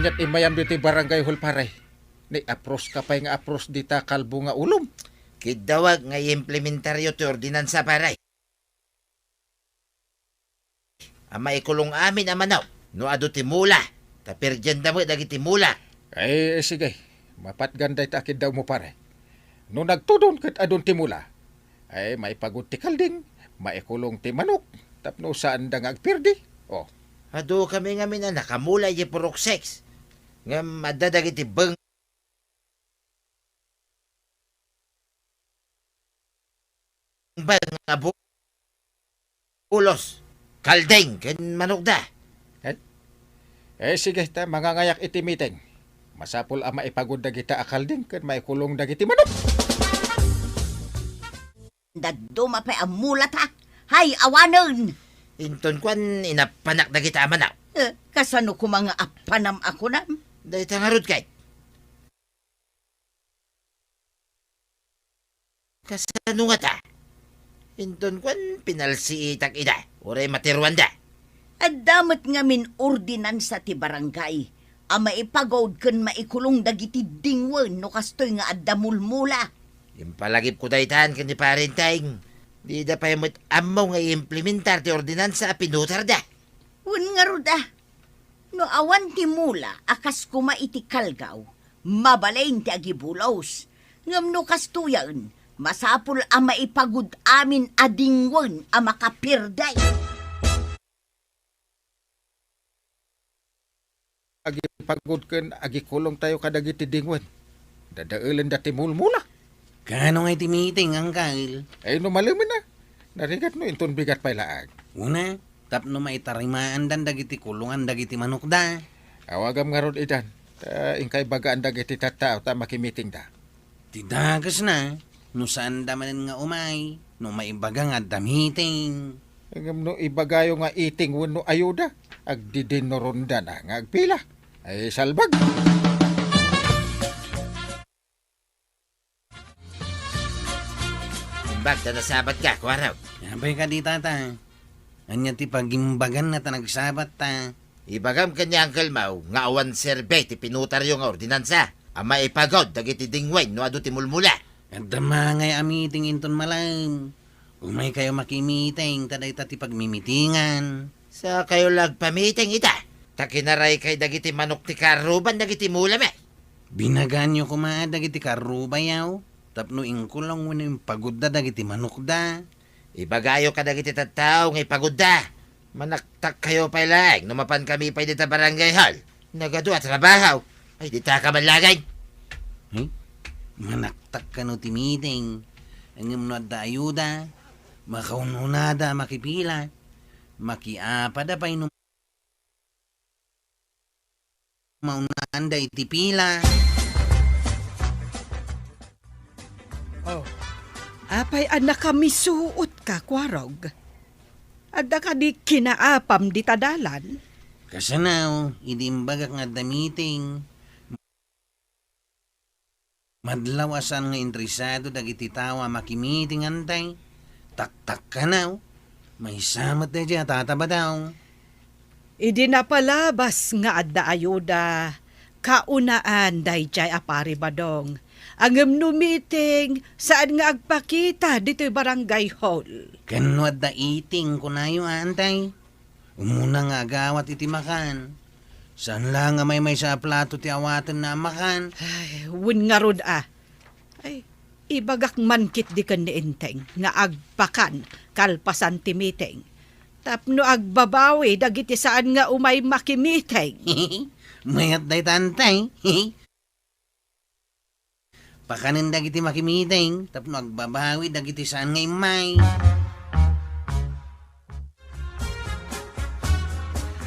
Anyat imayam dito barangay hall paray. Ni apros ka pa nga apros dita kalbo nga ulom. Kidawag nga implementaryo ti ordinansa paray. Ama ikulong amin amanaw. No ado ti mula. Tapirjan damo dagiti mula. Ay, sige. Mapat ganday takid daw mo pare. No nagtudon kat adon ti mula. Ay, may pagod ti kalding. Maikulong ti manok. Tapno saan da nga agpirdi. Oh. Ado kami nga mina nakamula yung purok sex. Nga madadagiti bang nga bulos. Kalding, kan manok da. Sige ta, mangangayak iti meeting. Masapul ama ipagod dagita akalding kat maikulong dagiti manok. Daddo mapay amulat ha. Hay, awanon! Inton kwan inapanak dagita amanaw. Kasano ko mga apanam ako na? Dahil tangarod kay. Kasano nga ta? Inton kwan pinalsi itak ida. Oray matiruan da. At damat nga min ordinansa ti barangay. Ama ipagod kan maikulong dagiti dingwen no kastoy nga addamulmula. Yung palagip ko daytan kan ni parentayng. Di da pa yung amaw nga implementar ti ordinansa pinutar da. Un nga ruda. No awan ti mula akas kuma iti kalgaw. Mabalain ti agibulaws. Ngam no kastuyan. Masapul ama ipagod amin adingwen ama kapirday. Agi pagod ken agi kulong tayo kadagiti dingwen. Dadaulen dati mulmula. Kano nga iti meeting, Angkal? Ay no malamin na. Narigat no inton bigat pa laag. Una, tapno maitarimaan dan dagiti kulungan dagiti manok da. Awagam nga ron idan. Ingkay bagaan dagiti tattao ta makimiting da. Tidagas na. No saan da manen nga umay. No maibaga nga da meeting. Ngam no ibagayo nga iting wenno ayuda. Agdidin no ronda na nga agpila. Ay salbag. Imbag na nasabat ka, kwaraw. Yabay ka di tata. Anya ti pagimbagan na ta nagsabat ta. Ibagam kanya Uncle Mau nga awan survey ti pinutaryo nga ordinansa. Ama ipagod dagiti dingwen no adu ti mulmula. At damangay amiting inton malam. Umay kayo makimiting taday ta ti pagmimitingan. Sa kayo lagpamiting ita. Takinaray kay dagiti manok ti karuban dagiti mula me. Binaganyo kumaad dagiti karubayaw. Tapno ingkulong mo yung pagod da dagiti manok da. Ibagayo ka dagiti tattao nga ipagod da. Manaktak kayo pailag. Numapan kami pa dita barangay hall. Nagado at trabaho. Ay dita ka manlagay. Eh? Manaktak ka no ti meeting. Ang imnod da ayuda. Makaununada makipila. Makiapada pa inum maunanda iti pila. Oh. Apay anak kami suot ka, kwarog. Adda ka di kinaapam di tadalan. Kasanaw, idimbagak nga da meeting. Madlawasan nga interesado dagiti tawa makimiting antay. Tak-tak ka now. May samat na dyan, tataba daw. Idi na palabas nga adda ayuda. Kaunaan day jay apari badong. Ang no meeting saan nga agpakita dito'y barangay hall. Kanwad da iting kunayo antay. Umuna nga agawat iti makan. Saan lang nga may sa plato ti awatan na makan. Ay, wun nga rod ah. Ay, ibagak mankit di kan ni Inteng nga agpakan kalpasan ti meeting. Tapno agbabawi dagiti saan nga umay makimiting. Mayat day tantay. Pakanin dagiti makimiting. Tapno agbabawi dagiti saan nga imay.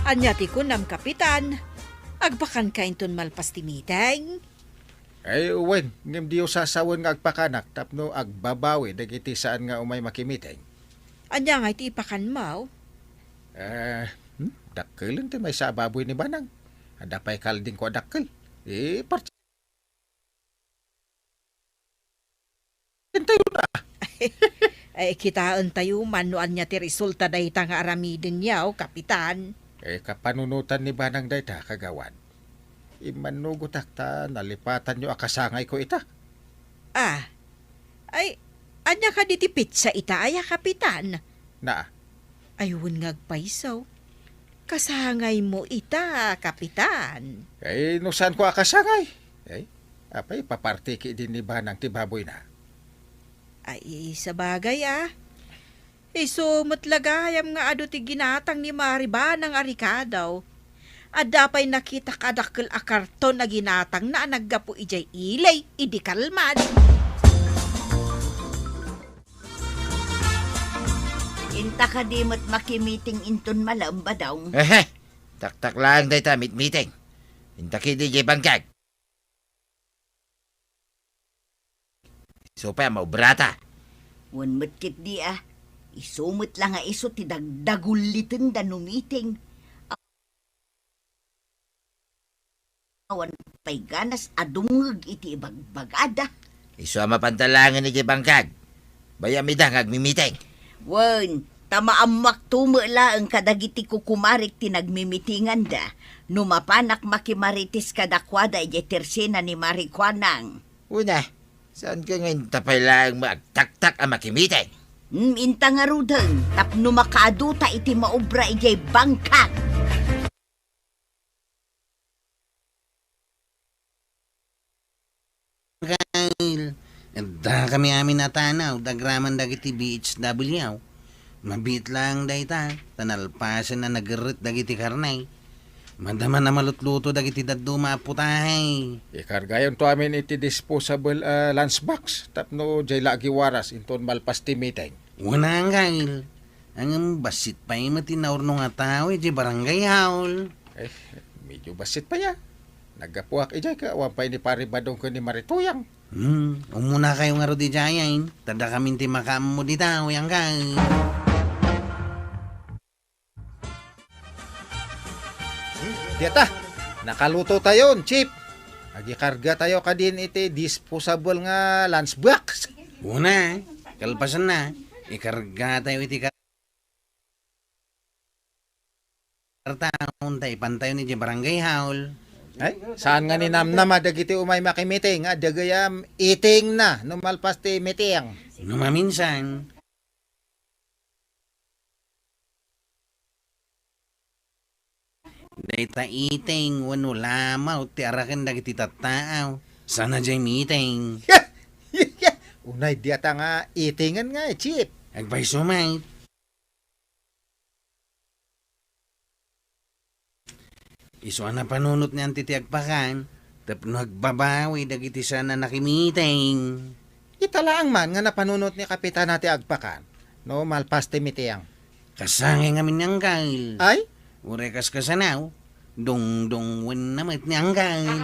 Anyati ko nam kapitan. Agbakan ka inton malpas ti meeting. Ay uwen, ngem diyo sasawan nga agpakanak tapno agbabawi dagiti saan nga umay makimiting. Anya nga iti ipakan maw. Dakkelin ti may sa baboy ni Banang. Ada pa'y kalding ko dakkel. Part tayo na. Ay kitaan tayo man no anya ti resulta dayta nga aramidin yaw, kapitan. Kapanunutan ni Banang dayta kagawan. Imanugot ta, nalipatan nyo akasangay ko ita. Ah, ay, anya ka ditipit sa ita, ay kapitan. Na, Ayun ngagpaisaw. Kasangay mo ita, kapitan. ay no saan ko akasangay? Ay, apay papartiki din ni Banang tibaboy na. Ay, sa bagay Isumatlagayam nga ado ti ginatang ni Mariba ng arikadaw. Adapay nakita kadakkel a karton na ginatang na naggapo ijay ilay, idi kalman. Inta ka di mo't makimiting inton malamba daw. Tak-tak lang day ta meeting. Intaki di jay bangkag. So pa maubrata. Wan matkit di isumot lang nga iso ti dagdagulitin da no meeting. Awan pay ganas adungag iti bagbagada. Iso ang mapantalangan ni jay bangkag. Bayamida ngagmi-meeting. Wan, tamaamak tumala ang kadagiti kukumarik ti nagmimitingan da. Numapanak makimaritis kadakwada iti tersena ni Marikwanang. Una, saan ka ngayon tapay lang magtak-tak ang makimiting? Inta nga rudan, tapno makaduta iti maubra iti bangkak. Kail. Da kami amin natanaw, dagraman dagiti BHW. Mabit lang dayta, tanalpasan na nagarit dagiti karnay. Madaman na malutluto dagiti daddo maputahay. Ikargayon to amin iti disposable lunchbox. Tapno jay lagi waras inton malpas ti meeting. Wala ang kail. Ang basit pa yung matinaur nung ataw, di barangay haul. Eh, medyo basit pa ya. Nagapuak ijay ka, wampay ni paribadong ko ni Marituyang. Umuna kayo nga ro di jayain. Tada kami ti makam mo di tao yang kail. Diyata, nakaluto tayo, Chip. Nagikarga tayo kadin iti disposable nga lunchbox. Una, kalpasan na. Ikarga tayo iti kartaon tayo pantayo ni di barangay haul. Ay, saan nga ni namnama dagiti umay makimiting, dagayam iting na, numalpas ti meeting. Numaminsan, dayta iting wano lamaw ti arakan dagiti tattaaw. Sana jay meeting. Unay diyata nga itingan nga, Chip. Agbay sumay. Iso na panunot niyan titiagpakan. Tapno agbabawi dagiti sana nakimiting. Italaang man nga napanunot ni Kapitan nati agpakan. No, malpas ti meeting. Kasangay ngamin niyang kail. Ay, Urekas kasanaw. Dong wen namat niyang kail.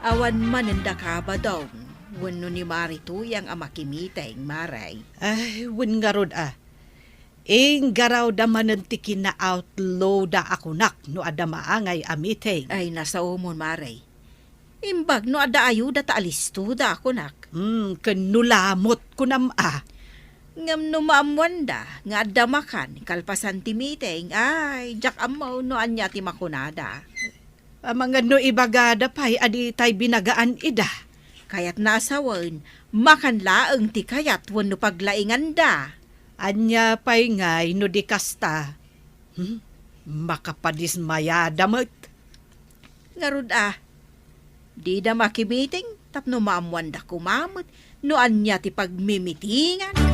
Awan mananda ka ba daw? Wano ni Marituyang ang makimiteng, Maray. Ay, win nga rod Ing garaw da manantikin na outlaw da ako nak no ada maangay a meeting. Ay, nasa umon, Maray. Imbag no ada ayuda ta alisto da ako nak. Kanulamot ko nam Ngam no maamwanda, nga ada makan, kalpasan ti meeting, ay, jak amaw no anya ti makunada. Mga no ibagada pa'y adi tay binagaan ida. Kayat nasawan, makan laeng ti kayat wano paglaingan da. Anya pa'y ngay no di kasta. Makapadismaya damot. Ngarud di da makimiting, tapno maamwanda kumamot, no anya ti pagmimitingan.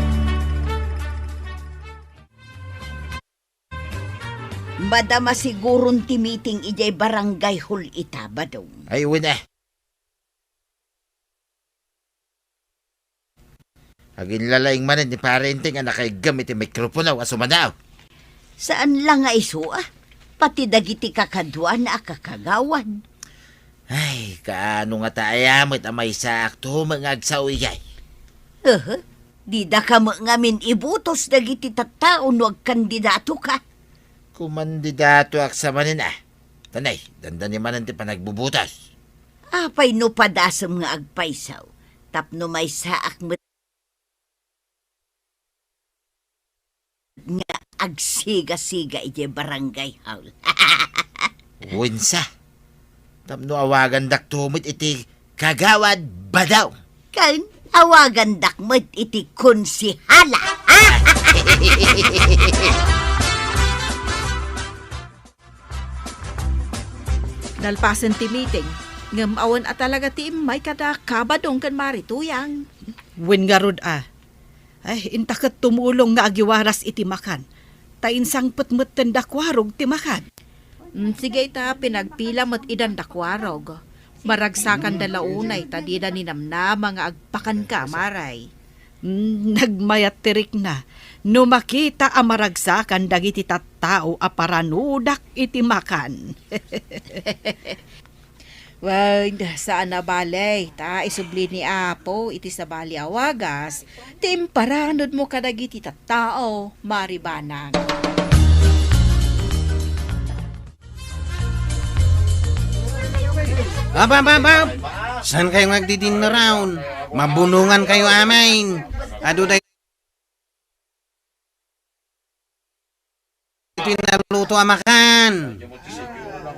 Madama sigurong ti meeting ijay barangay hall itaba daw. Ay, una. Agin lalaing manin ni parenting ang nakaigam iti mikroponaw asumanaw. Saan lang nga iso Pati dagiti kakadwa na akakagawan. Ay, kaano nga taayamit ang may saak to mga agsawiyay. Di da ka ngamin ibutos dagiti tattao no agkandidato ka. Kumandidato ak sa manin Tanay, dandan ni manan ti panagbubutas. Apay no padasam nga agpaysaw. Tapno may saak nga agsiga-siga iti barangay hall. Unsa? Tapno awagan dak tumit iti kagawad badaw. Kan, awagan dakmet iti konsihala. Nalpasan ti meeting. Ngam awan at talaga ti may kada kabadong kan marituyang. Wen nga rod Ay, intakat tumulong nga agiwaras iti makan. Tainsang putmut tendakwarog ti makan. Sige ita, pinagpila mo't idan dakwarog. Maragsakan dalaunay, tadida ni namna mga agpakan ka, maray. Nagmayat tirik na. No makita amaragsakan dagiti tattao aparanudak iti makan. Well, saan na balay? Ta, isubli ni Apo, iti sa bali awagas. Timparanod mo kadagiti tattao, maribanang. Abab! Saan kayo magdidinner round? Mabunungan kayo amain. Ado day naluto amakan.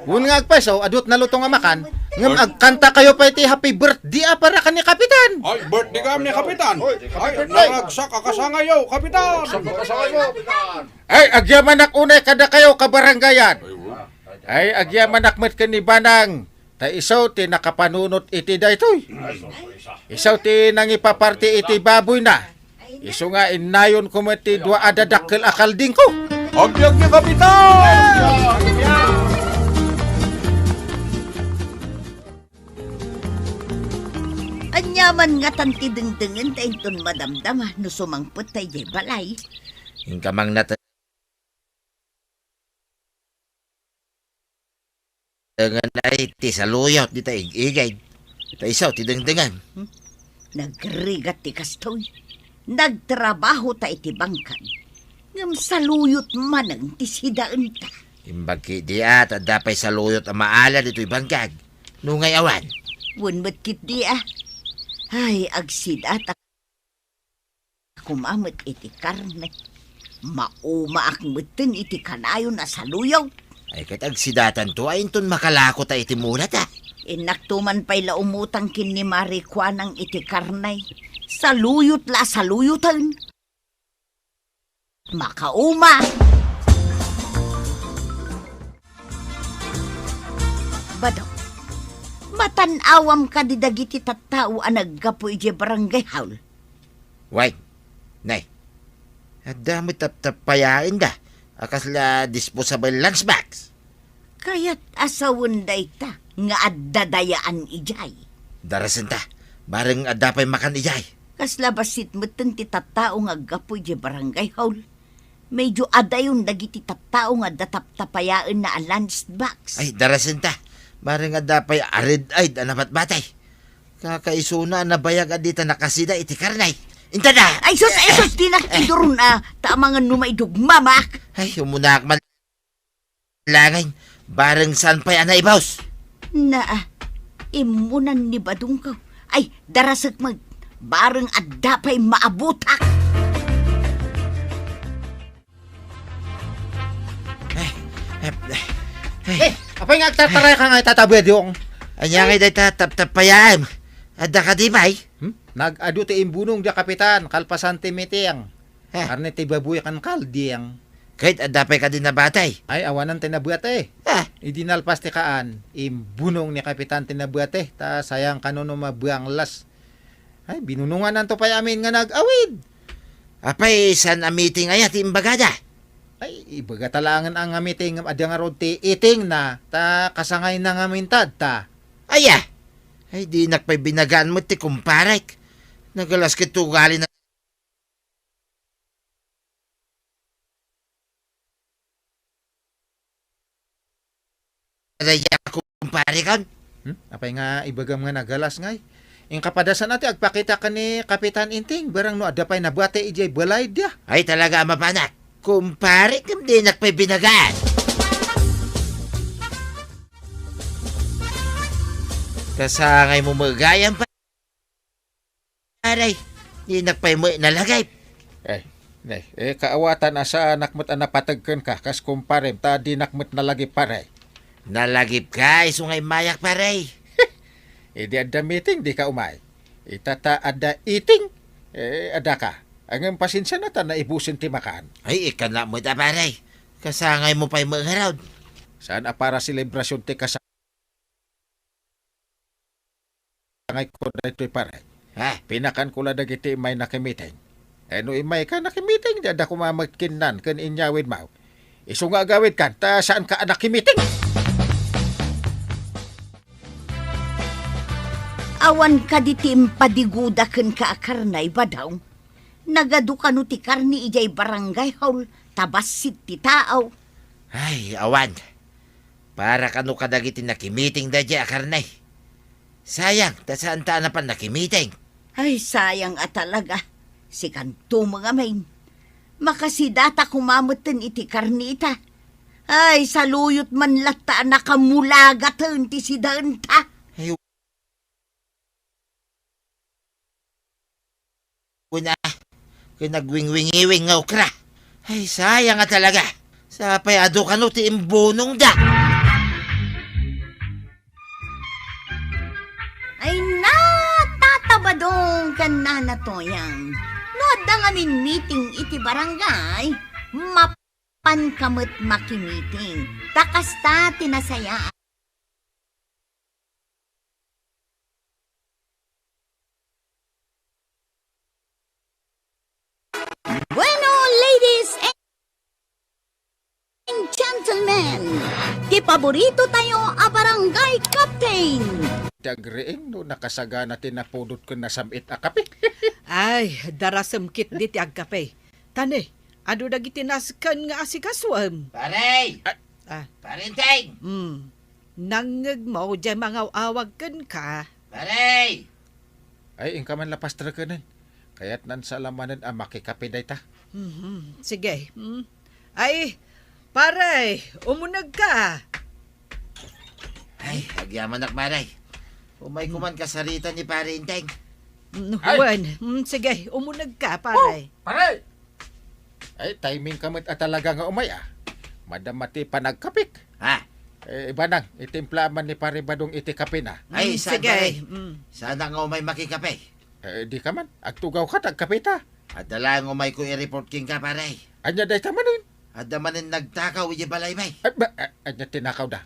Kung nga agpeso, adot na lutong amakan, ngam agkanta kayo pa iti happy birthday para ka ni Kapitan. Ay, birthday ka ni Kapitan. Ay, naragsak akasangayo, Kapitan. Ay, agyaman ak unay kada kayo kabarangayan. Ay, agyaman ak met ni Banang. Ta isaw ti nakapanunot iti daytoy. Isaw ti nangipaparti iti baboy na. Iso nga inayon ko met ti dua adadakkel akalding ko. Agyag ni Kapitan! Anyaman nga tanti dengdengen ta inton madamdam no sumangput tay jay balay. Yung kamang dengan ay ti saluyot di taig igay. Ta isaw ti dengdengan. Nagrigat ti kastoy. Nagtrabaho ta iti bangkan. Ngam saluyot manang ti sidaan ta. Imbag di at dapay saluyot ang maala dito'y bangkag. Nungay awan. Wunmet kit di Ay, agsidat kumamot iti karne. Mauma akmutin iti kanayo na saluyaw. Ay kat agsidatan to ay inton makalako ta iti mulat Inaktuman pa'y laumutang kin ni Marikwa ng iti karnay. Saluyot la saluyutan. Makauma. Badaw, matanawam ka di dagiti tattao ang naggapo iti barangay hall. Wait, nay. Adamo tap-tapayain da. Akasla disposable lunchbox. Kaya't asawon day ta nga addadayaan ijay. Darasan ta. Bareng adapay makan ijay. Kasla basit meten ti tattao nga gapoy di barangay hall. Medyo adayon dagiti tattao nga datap-tapayaan na lunchbox. Ay, darasan ta. Bareng adapay arid ay danapat batay. Kakaisuna na bayag adita nakasida iti karnay. Inta na! Ay sus, di nakidurun tamangan numaidugmamak. Ay, umunak man. Langay, bareng saan pa'y anay baus? Imunan ni badung ko. Ay, darasag bareng adda pa'y maabutak. Apay nga agtataray ka nga itatabuya diyong. Anya ngay day tap-tapayam. Adda ka di may? Nag-adu ti imbunong di Kapitan, kalpasan ti mitiyang. Ha? Karne ti babuya kan kaldiyang. Kahit adapay ka din na batay. Ay, awanan tinabuat Ha? Idinalpas ti kaan, imbunong ni Kapitan tinabuat ta sayang kanono mabuang las. Ay, binunungan nanto pa amin nga nag-awid. Apay, san a meeting ayat imbagada? Ay, ibaga talangan ang meeting adya nga rod ti iting na, ta kasangay na nga mintad ta. Aya! Ay, di nakpay binagaan mo ti kumparek. Nagalas kitugali na. Adaya kumpare kan? Apay nga ibagam nga nagalas ngay. Ing kapadasan natin, agpakita ka ni Kapitan Inting, barang no adapay na buwate ijay balay dia. Ay talaga mapanak. Kumpare kam di nakpay binagaan. Kasangay mo magayang pa. Aray, di nakpay mo nalagay. Eh, Nay, kaawatan asa nakmet napatagken ka kas kumparem ta di nakmet nalagi pare. Nalagip ka, isungay mayak pare. Di ada meeting di ka umay. Itata ada eating. Ada ka. Ang pasensya na ta na ibusin ti makan. Ay, ikan na mo ta pare. Kasangay mo pa'y mga Saan para selebrasyon ti kasangay ko na ito'y pare. Ha? Pinakan ko la dagiti may nakimiting. No imay ka nakimiting, di ada kumamagkinan kan inyawin mo. Iso nga gawin ka, ta saan ka nakimiting? Awan ka ditim padiguda ken ka akarnay ba daw? Nagadu ka no ti karni ijay barangay hall, tabasit ti taaw. Ay, awan. Para kano kadagiti nakimiting da dya, karnay. Sayang, tasaan ta na pa nakimiting. Ay, sayang at talaga. Si kanto mga main. Makasidata kumamutin iti karnita. Ay, saluyot man lata nakamulagatan ti sidaan ta. Ay, una, kinagwing-wingiwing nga ukra. Ay, sayang nga talaga. Sa payado ka no ti imbunong da. Ay, natatabadong ka na natoyang. Nood ang amin meeting iti barangay, mapan kamot makimiting. Takasta tinasaya. Bueno, ladies and gentlemen, di paborito tayo a barangay captain. Dagreeng no nakasagana tinapudot ko na samit akapi. Ay, darasam kit di ti agkape. Tane, ado dagiti naskan nga asikaswam. Pare! Ah, Parinteng! nangag mo dyan mga awag kan ka. Pare! Ay, ingka man lapas trakanan. Kaya't nan salamanan ang makikapi day ta. Sige. Ay, pare, umunag ka. Ay, agyaman nak maray. Umay kuman kasarita ni Parinteng. Juan, sige, umunag ka, pare. Pare! Ay, timing kamot at talaga nga umay ah. Madamati pa nagkapik. Ha? Banang, itimpla man ni pare badong iti kape na. Ay, saan sige. pare? Sana nga umay makikape. Di ka man, agtugaw ka, tagkape ta. At dala ang umay ko i-report king ka pare. Anya day tamanin. At damanin nagtakaw iji balay may. Anya tinakaw da.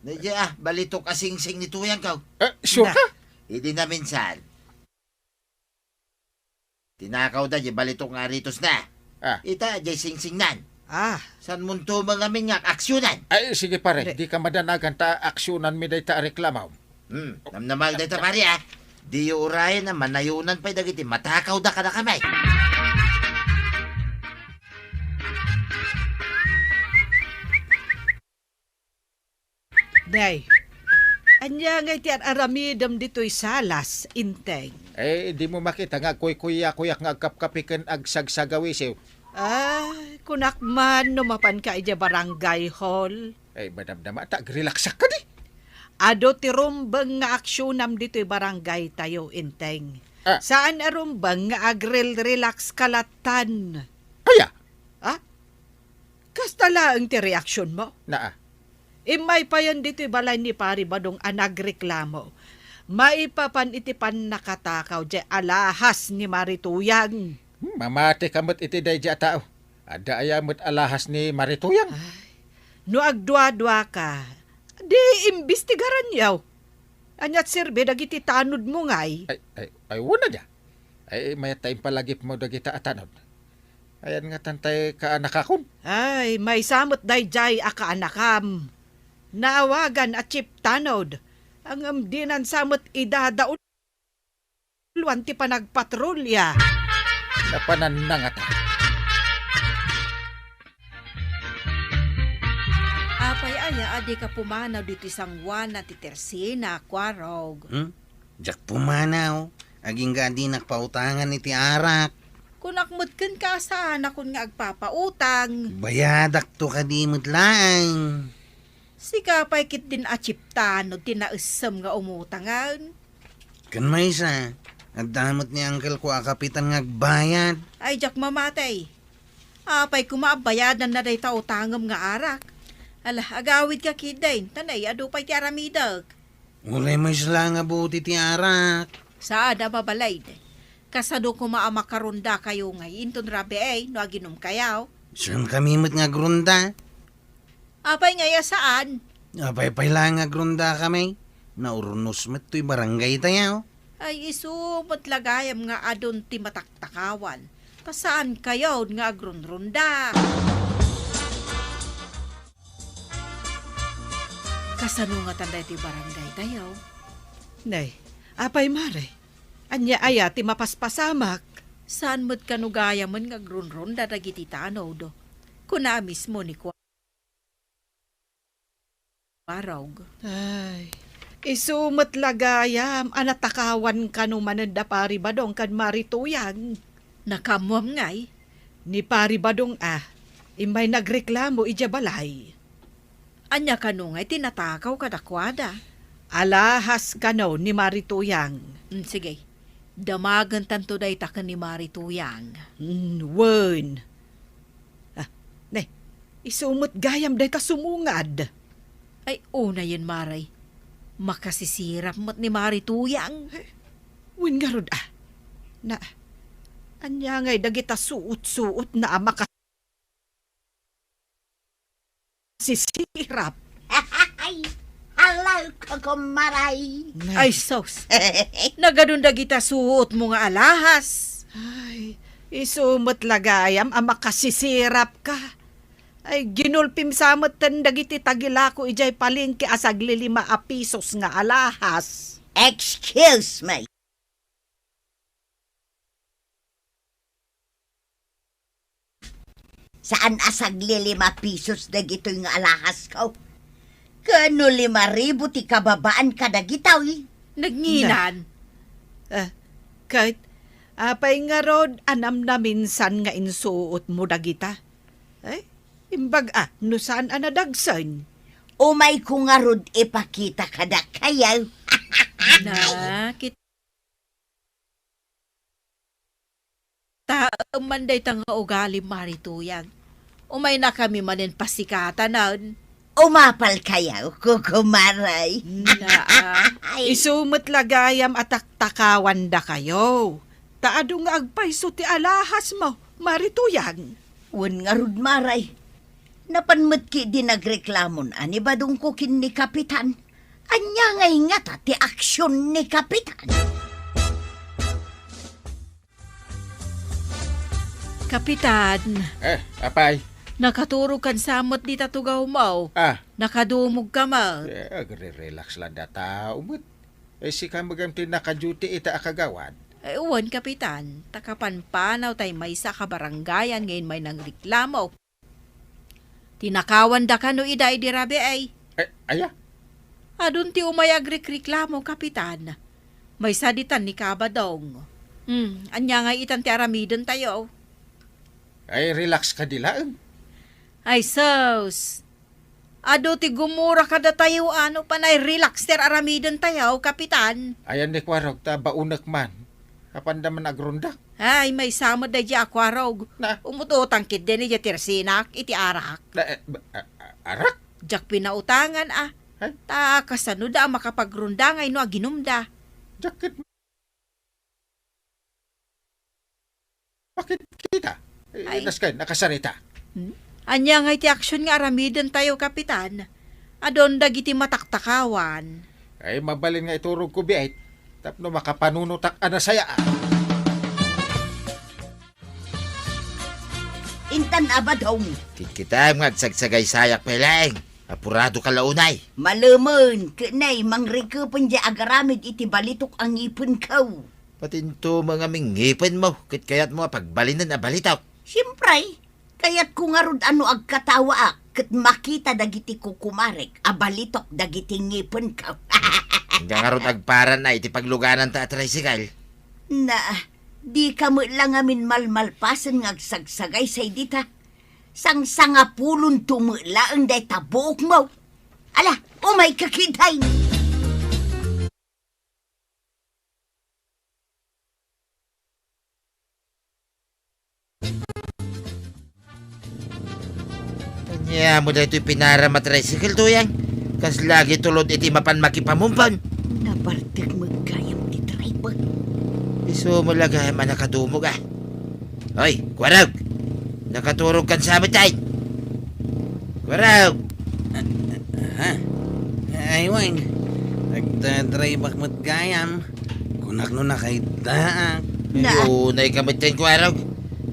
Nadya balitok asing-sing ni tuyang kaw. Sure ka? Hindi na minsan. Tinakaw da, di balitok nga ritos na. Ita, di sing-sing nan. San munto mga minyak aksyonan? Ay, sige pare, di ka madanagan ta aksyonan mi day ta reklamaw. Namnamal da ita pare Di urayan na manayunan pa'y dagiti matakaw da ka na kamay. Day, anya nga iti aramidam dito'y salas, inteng. Di mo makita nga kuyak nga agkapkapikan agsagsagawisiw. Kunakman numapan ka ija barangay hall. Madamdama, relaxak ka di. Ado ti rumbang nga aksyonam dito'y barangay tayo, inteng. Saan arumbang nga agrel-relax kalatan? Aya? Kastala ang ti reaksyon mo? Naa. Imay pa yan dito'y balay ni pari badong anagreklamo. Maipapan iti pan nakatakaw di alahas ni Marituyang. Mamati kamot iti day di tao. Ada ayamot alahas ni Marituyang. No agdwa-dwa ka, di imbestigaran yaw. Anyat sirbe dagiti tanod mo ngay. Ay wala niya. May time palagip mo dagita atanod. Ayan nga tantay kaanakakon. May samot dayjay akaanakam. Naawagan at chip tanod. Ang amdinan samot idadaon. Luwan ti panagpatrolya. Napanan na nga ta. Apay aya, adi ka pumanaw dito isang Juan na ti Tersina, Kwarog. Jak pumanaw. Aging gadi nakpautangan iti arak. Kunakmutken ka sana kung nga agpapautang. Bayadak to kadimot lang. Sikapay kit din achiptan o tinausam nga umutangan. Kan may isa. At damot ni Uncle ko akapitan ngagbayad. Ay, jak mamatay. Apay kumaabayadan na day tao tangam nga arak. Ala, agawid ka kidain, tanay adu pa'y ti aramidag. Ulay mo isla nga buti ti arak. Saan na babalay day? Kasado ko maamakarunda kayo ngay, inton rabi ay, no aginom kayaw. Saan kami mo't nga grunda? Apay ngaya saan? Apay lang nga grunda kami. Naurnos mo't to'y barangay tayo. Ay isumot lagayam nga adon ti mataktakawan. Pasaan kayo nga agrunrunda? Kasano nga tanday ti barangay tayo? Nay, apay mare. Anya aya ti mapaspasamak. Saan mo't kanugaya man nga agrunrunda dagiti tanaw do? Kuna mismo ni Kwarog. Ay, isumot lagayam, anatakawan ka no mananda pari badong kan marituyang. Nakamuam ngay. Ni pari badong imay nagreklamo ija balay. Anya kanungay tinatakaw kadakwada. Alahas ka no ni marituyang. Sige, damagan tanto day takan ni Marituyang. Wen. Ne, isumot gayam day ka sumungad. Ay, una yun, Maray. Makasisirap mo't ni Marituyang. Wen nga rod Na, anya ngay dagita suot-suot na sisirap. Ay, halaw ka kumaray. Ay, sos. Nagadunda kita suot mo nga alahas. Ay, isumot lagayam makasisirap ka. Ay, ginulpim samot tan dagiti tagilako ijay palengke asagli 5 pisos nga alahas. Excuse me. Saan asagli 5 pisos dagitoy nga alahas ko? Kano 5,000 ti kababaan kadagitaw Nagnginan. Kahit apay nga rod anam na minsan nga insuot mo dagita. Ay, imbag no saan anadagsan? Umay ko nga rod ipakita kada kayaw. Na, kita manday tanga ugali Marituyang. Umay na kami manin pasikatan na. Umapal kayaw, kukumaray. Isumot lagayam at takawan da kayo. Taado nga agpayso ti alahas mo, Marituyang. Wan nga rod maray. Napanmat ki di nagreklamon ani badong kukin ni Kapitan. Anya nga ingata ti aksyon ni Kapitan. Kapitan, Apay. nakaturo kan samot di tatugaw mo. Nakadumog ka mo. Agre-relax lang da tao mo't. Si ka magamti naka-duty ita akagawad. Uwan, Kapitan. Takapanpanaw tay may sa kabarangayan ngayon may nang reklamo. Tinakawan da ka no ida idirabi ay. Aya? Adun ti umayag reklamo, Kapitan. May saditan ni Kabadong. Anya nga itan ti aramidon tayo. Ay, relax ka dilaang. Ay, sos. Ado ti gumura kada tayo panay relax ter aramidon tayo, Kapitan. Ayan ni Kwarog, baunak man. Kapan naman agrunda? Ay, may samod na di akwarog. Na? Umututang kid din ni Tirsinak, iti arak. Arak? Jak pinautangan Ay? Ta kasano da makapagrunda ngay no aginumda. Jacket mo. Bakit kita? Ay. Nakasarita. Anya nga iti aksyon nga aramidon tayo, Kapitan. Adon dagiti mataktakawan. Ay, mabalin nga iturog ko biyait. Tapno makapanunutak saya. Intan abadaw mo. Kita magsagsagay sayak peleng. Apurado ka launay. Malaman, kanay, mangrikupan di agaramid iti balitok ang ipon kaw. Patinto mga mingipin mo. Kayat mo pagbalinan na balitaw. Siyempre, kaya't kung arod agkatawa kat makita dagiti kukumarek, abalitok dagiti ngipon kaw. Hanggang arot agparan na iti pagluganan ta at tricycle. Na, di ka mo lang amin malmalpasan ng agsagsagay say dita. Sang-sangapulon tumula ang day tabok mo. Ala, umay kakitay. Nga mo dahito pinara matricycle to yan. Kas lagi tulod iti mapan makipamumpon. Nabartig magkayam ti driver. Iso mo lagay man nakadumog ah. Hoy, Kwarog! Nakaturog kan sa amin tayo. Kwarog! Ha? Ay, Wang. Nagdadrive akmat gayam. Kunak no na kay daak. Yunay kamit tayo, Kwarog.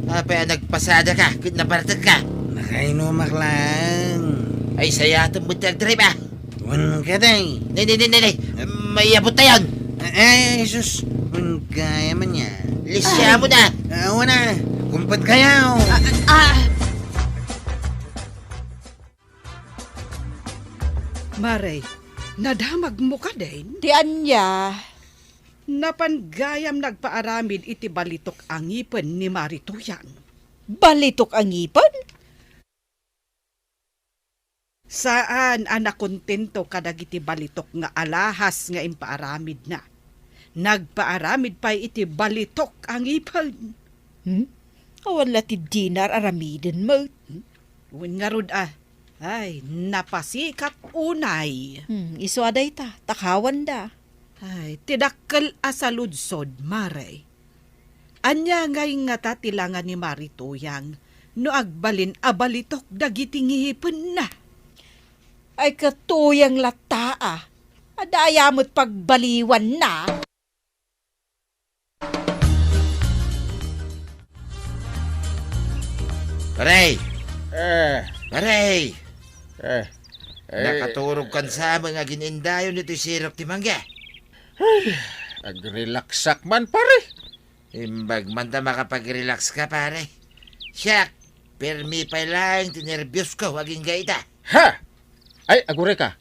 Apay nagpasada ka, nabartag ka. Nakainumak lang. Ay, saya itong buntag drive ah. Wan ka day. Nay. May abot na yun. Ay, sus. Wan kaya man niya. Lisya mo na. Wana. Kumpat kayaw. Maray, nadamag mo ka din? Ti anya. Napanggayam nagpaaramid iti balitok ang ipon ni Marituyan. Balitok ang ipon? Saan anak kontento kadag iti balitok nga alahas nga impaaramid na. Nagpaaramid pa iti balitok ang ipon. Awan ti dinar aramidin mo. Uwin nga rod Ay, napasikat unay. Iso aday ta, takawan da. Ay, tidakkel asaludsod, Maray. Anya ngay nga tatilangan ni Marituyang, no agbalin abalitok dagiti ngihipon na. Ay katuyang lataa. Adayamot pagbaliwan na. Paray! Eh, Paray! eh, Nakaturog kan sa mga ginindayon nito sirok ti mangga. Agrelaksak man pare. Imbag man ta makapag-relax ka, pare. Siyak, permi pa lang, tinervyos ko, waging gaita. Ha! Ay, agure ka.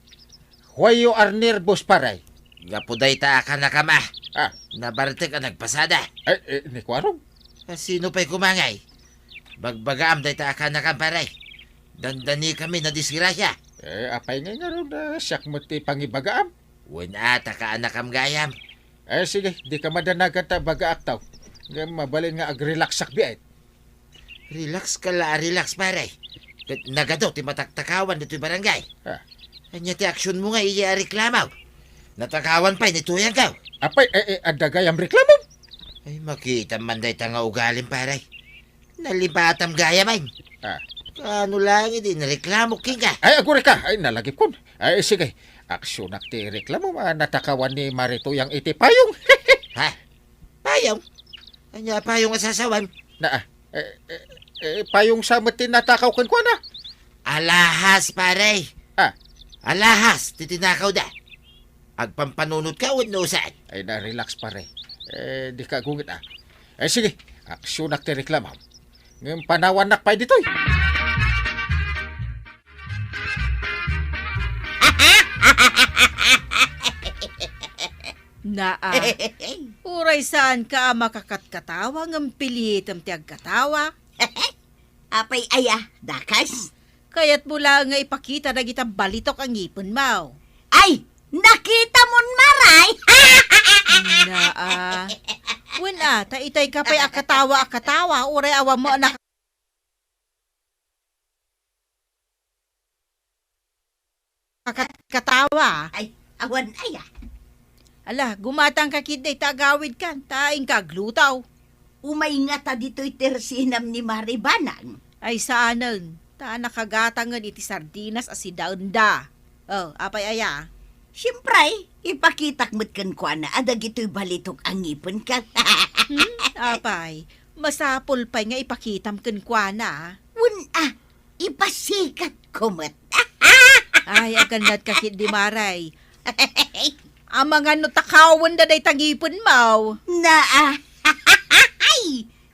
Why you are nervous pare? Gapuday ta ka na kama. Ah, Nabarte ka nagpasada. ay, ni Kwarog. Sino pa'y kumangay? Bagbagaam day ta ka na kam, pare. Dandani kami na disgrasya. Apay nga ron na siyak mo ti pangibagaam. Wala ta ka anak am gayam. Sige, di ka madanagan ta bagaak taw. Nga mabalin nga agrelaksak biait. Relax ka la, relax, pare. Kat nagado ti mataktakawan dito barangay. Ah. Anya ti aksyon mo nga iya reklamaw. Natakawan pa, nituyang ka. Apay, adagay ang reklamo. Ay, makita man day ta nga ugalim, pare. Nalibatam gaya man. Ah. Ano lang, hindi nareklamo king ka. Ay, agure ka. Ay, nalagip kon. Ay, sige. Aksyon ti reklamo, natakawan ni Marito yang iti payong. Ha? Payong? Anya payong asasawan? Na, payong sa matin natakaw kan kwa na. Alahas, pare. Ah. Alahas, titinakaw da. Agpampanunod ka, no saan? Ay, na-relax pare. Di ka gungit sige, aksyon ti reklamo. Ngayon panawan nakpay ditoy. Naa. Uray saan ka makakatkatawa ng pilitam ti agkatawa? Apay dakas. Kaya't mula nga ipakita na kita balitok ang ipon mo. Ay, nakita mon Maray. Naa. Wala, ta itay ka pa'y akatawa. Uray awa mo na katawa. Ay, awan Ala, gumatang ka kiday, tagawid ka, taing kaglutaw. Umay nga ta dito'y tersinam ni Maribanang. Ay saanan, ta nakagatangan iti sardinas as si daunda. Oh, apay aya. Siyempre, ipakitak mo't kan kwa na adag ito'y balitok ang ipon ka. Apay, masapol pa nga ipakitam kan kwa na. Ipasikat ko mat. Ay, agandat ka kid di maray. Ang mga nutakawan da day tangipon mo.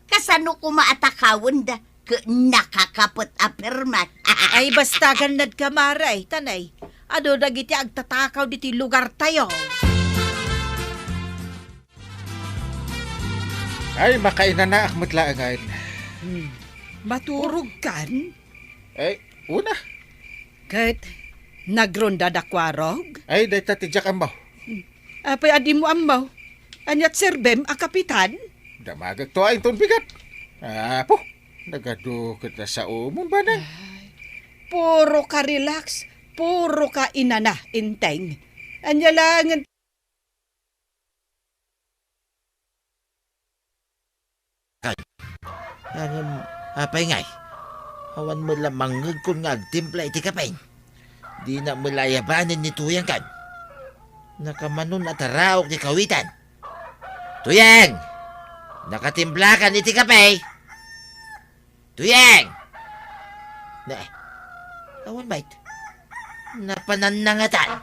Kasano ko maatakawon da nakakapot apermat. Ay, basta gandad ka maray, tanay. Ado dagiti agtatakaw diti lugar tayo. Ay, makainan na akmat laangan. Maturog kan? Una. Kahit nagronda da Kwarog? Ay, day tatidyak amaw. Apay adi mo amaw. Anyat serbem a kapitan? Damagag to ay ton bigat. Nagado kita sa umon ba na? puro ka relax, puro ka inana, inteng. Anya lang, Apay ngay. Awan mo lamang kung agtimpla iti kapay. Di na mulayabanin ni Tuyang kan. Nakamanon at araok ni kawitan. Tuyang! Nakatimpla kan iti kapay. Tuyang! Na, awan bait. Napananangatan.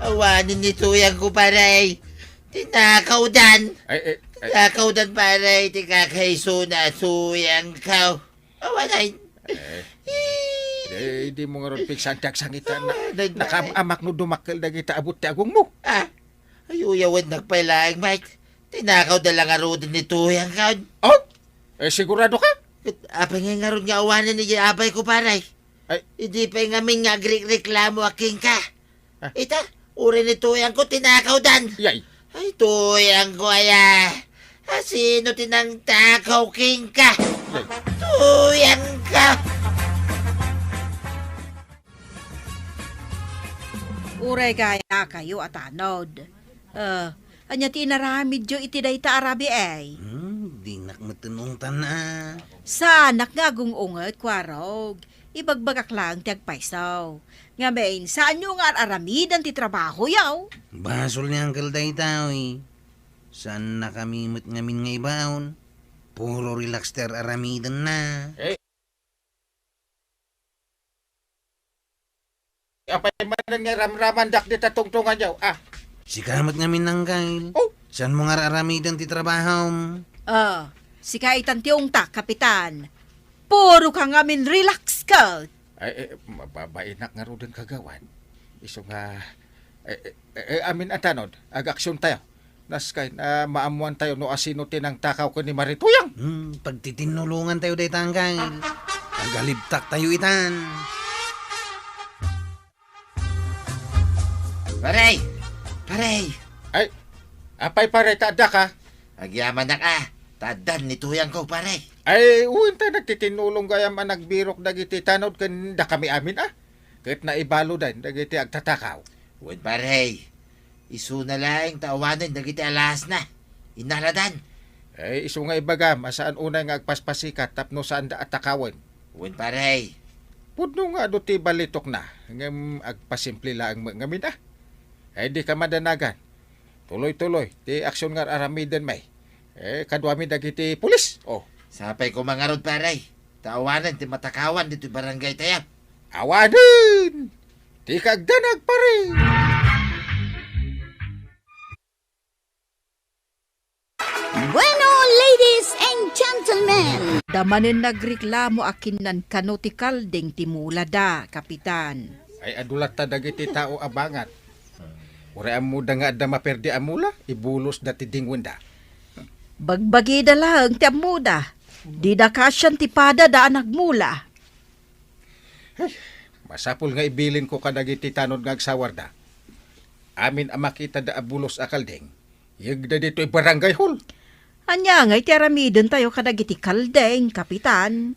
Awanin ni Tuyang ko paray. Tinakaw dan. Ay, Takaw dan paray. Tikakaiso na Tuyang kaw. Awanay. di mo nga ron piksan sangitan na Nagna- nakaamak no dumakkel dagiti abot ti agong mo. Ayuyawan nagpailaing, Mike. Tinakaw na lang aro din ni Tuyang kaw. Oh, sigurado ka? Apay nga ron nga awanan ni apay ko paray. Ay. Hindi pa nga min nga reklamo aking ka. Ah. Ita, uri ni Tuyang ko tinakaw dan. Yay. Ay, Tuyang ko aya. Sino tinang takaw king ka? Tuyang ka. Uray kaya kayo at anod. Anya tinaramid jo iti dayta arabi ay. Di nakmatunong tana. Sa anak nga gungungot kwarog. Ibagbagak lang ti agpaisaw. Nga main, saan nyo nga aramidan ti trabaho yaw? Basol niya ang kalday tao eh. Saan na kami ngamin nga ibaon? Puro relaxter aramidan na. Apay man nga ramraman dak di tatungtungan yaw. Si kamat ngamin ng kail. Oh. Saan mo nga aramidan ti trabaho? Si kaitan ti ungtak, kapitan. Puro ka ngamin relax ka. Mababainak nga ro din kagawan. Iso nga, amin atanod, ag-aksyon tayo. Naskay, maamuan tayo no asino tinang takaw ko ni Marituyang. Pagtitinulungan tayo day tangkay. Tagalibtak tayo itan. Paray! Paray! Ay, apay pare, tada ka. Agyaman na ka. Tadan ni Tuyang ko, paray. Ay, uwin tayo nagtitinulong gayam ang nagbirok dagiti tanod kanda kami amin Kahit na ibalo din, dagiti agtatakaw. Uwan, paray. Isu na lang tawanan dagiti alas na. Inaradan. Ay, iso nga ibaga, masaan unay nga agpaspasikat tapno saan da atakawan. Uwan, paray. Pudno nga do ti balitok na, ngam agpasimple lang ngamin Ay, di ka madanagan. Tuloy-tuloy, ti aksyon nga aramiden may. Kadwami dagiti pulis. Sapay ko mga rod, paray. Tawanan ti matakawan dito barangay tayo. Awanin! Di kagdanag pa rin! Bueno, ladies and gentlemen. Damanin nagreklamo akin nan kanotikal ding timula da, kapitan. Ay adulat ta dagiti tao abangat. Ure amu da nga da maperdi amula, ibulos dati dingwenda. Bagbagi da lang ti amuda. Di da kasyan ti pada da nagmula. Masapul nga ibilin ko kadagiti tanod nga agsawar da. Amin ang makita da abulos akalding. Yagda dito barangay hall. Anya nga iti aramiden tayo kadagiti kaldeng, kapitan.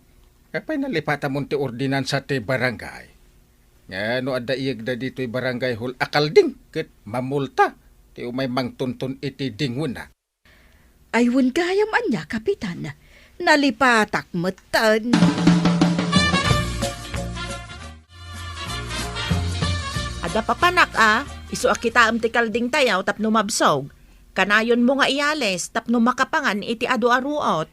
Kapay nalipata mo ti ordinansa ti barangay. Nga no adda iyagda dito barangay hall akalding. Ket mamulta. Ti umay mangtuntun iti dingwenda. Aywan gayam anya, kapitan. Nalipatak metan. Ada papanak isu akita ti kalding tayaw tapno mabsog. Kanayon mo nga iyales tapno makapangan iti adu-aruot.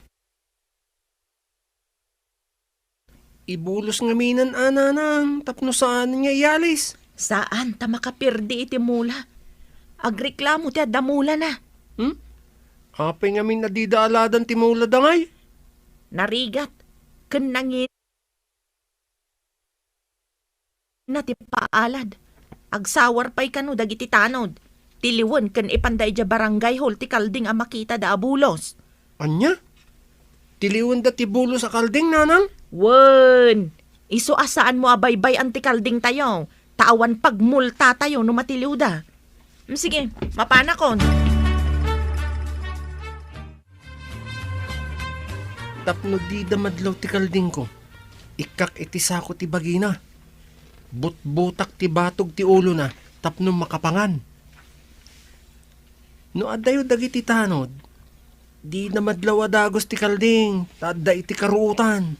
Ibulos nga minan ananang, tapno saan nga iyalis. Saan ta makapirdi iti mula? Agreklamo ti adamula na. Apay nga min nadidaaladan ti mula dangay. Narigat. Kenangin na ti paalad. Agsawar pa'y kanu dagiti tanod. Tiliwan ken ipanday ja barangay hall ti kalding ang makita da abulos. Anya? Tiliwan da ti bulo sa kalding, nanang? Wen! Isu asaan mo abaybay ang ti kalding tayo. Tawan pagmulta tayo no matiliw da. Sige, mapanakon. Tapno di damadlaw ti kalding ko. Ikak iti sako ti bagina. Butbutak ti batog ti ulo na, tapno makapangan. No adayo dagiti tanod, di namadlaw adagos ti kalding, tada iti karuutan.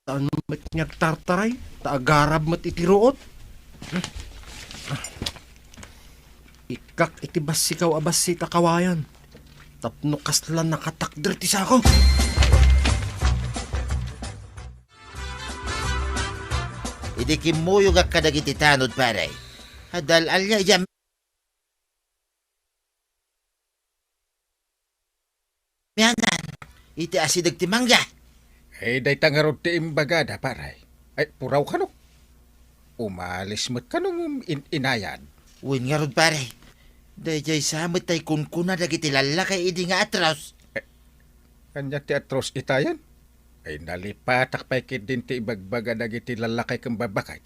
Saan mat niyag tartaray, taagarab mat iti ruot. Ikak iti basikaw abas si takawayan. Tapno kaslan nakatakder ti sako. Idi kimuyog ak kadagiti tanod pare. Hadal alya jam. Mianan, iti asidag ti mangga. Ay, day tangarod ti imbagada, paray. Ay, puraw ka no. Umalis mo't ka nung inayan. Uwin nga rod pare. Dayjay samot tay kunkuna dagiti lalakay idi nga atras. Kanya ti atros itayan. Ay, nalipatak pa ikid din ti ibagbaga dagiti lalakay kang babakay.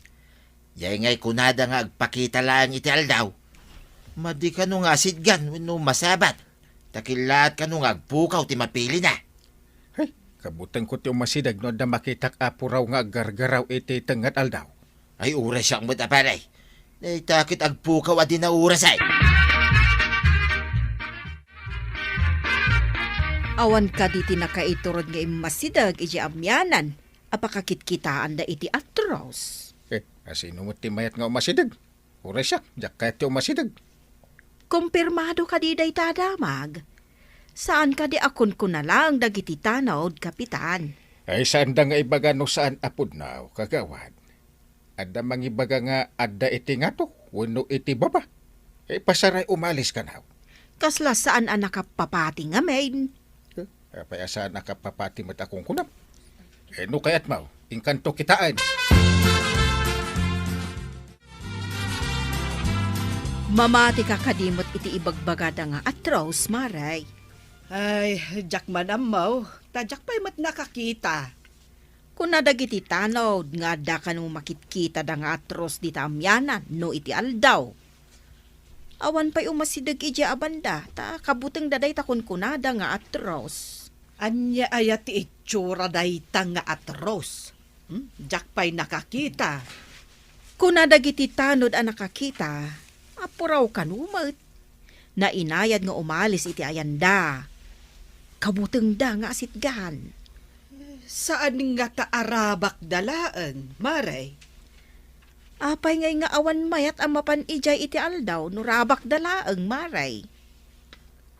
Yay ngay kunada nga agpakita lang iti aldaw. Madi ka nung asidgan no masabat. Takilat ka nung agpukaw ti mapili na. Ay, kabutan ko ti umasidag no da makitak apuraw nga gargaraw iti tengat aldaw. Ay uras siyang muta paray. Ay takit agpukaw adi na uras ay. Awan ka diti nakaiturod nga imasidag iti amyanan. Apakakitkitaan da iti atros. Asino mo ti mayat nga umasidag. Uray siya, jak kaya ti umasidag. Kumpirmado ka di day tadamag. Saan ka di akon ko na lang dagiti tanod, kapitan? Ay, saan da nga ibaga no saan apod na kagawad. Adda mangibaga nga adda iti nga to, wano iti baba. Pasaray umalis ka na. Kasla saan ang nakapapati nga main? Paya saan nakapapati mat akong kunam. No kayat mau, inkanto kitaan. Mamati ka kadimot iti ibagbagada nga atros, maray. Ay, jak manamaw. Tadyak pa'y mat nakakita. Kung nadagiti tanod, nga da ka nung makitkita da nga atros di tamyanan, no iti aldaw. Awan pa'y umasidag iti abanda, ta kabuteng daday takon kunada nga atros. Anya ayat ti itsura day nga atros. Jak pa'y nakakita. Kung nadagiti tanod ang nakakita, apuraw kanumat. Na inayad nga umalis iti ayanda. Kabuteng da nga asitgan. Saan nga kaarabak dalaan, maray? Apay ngay nga awan mayat ang mapan ijay iti aldaw, nurabak dalaang maray.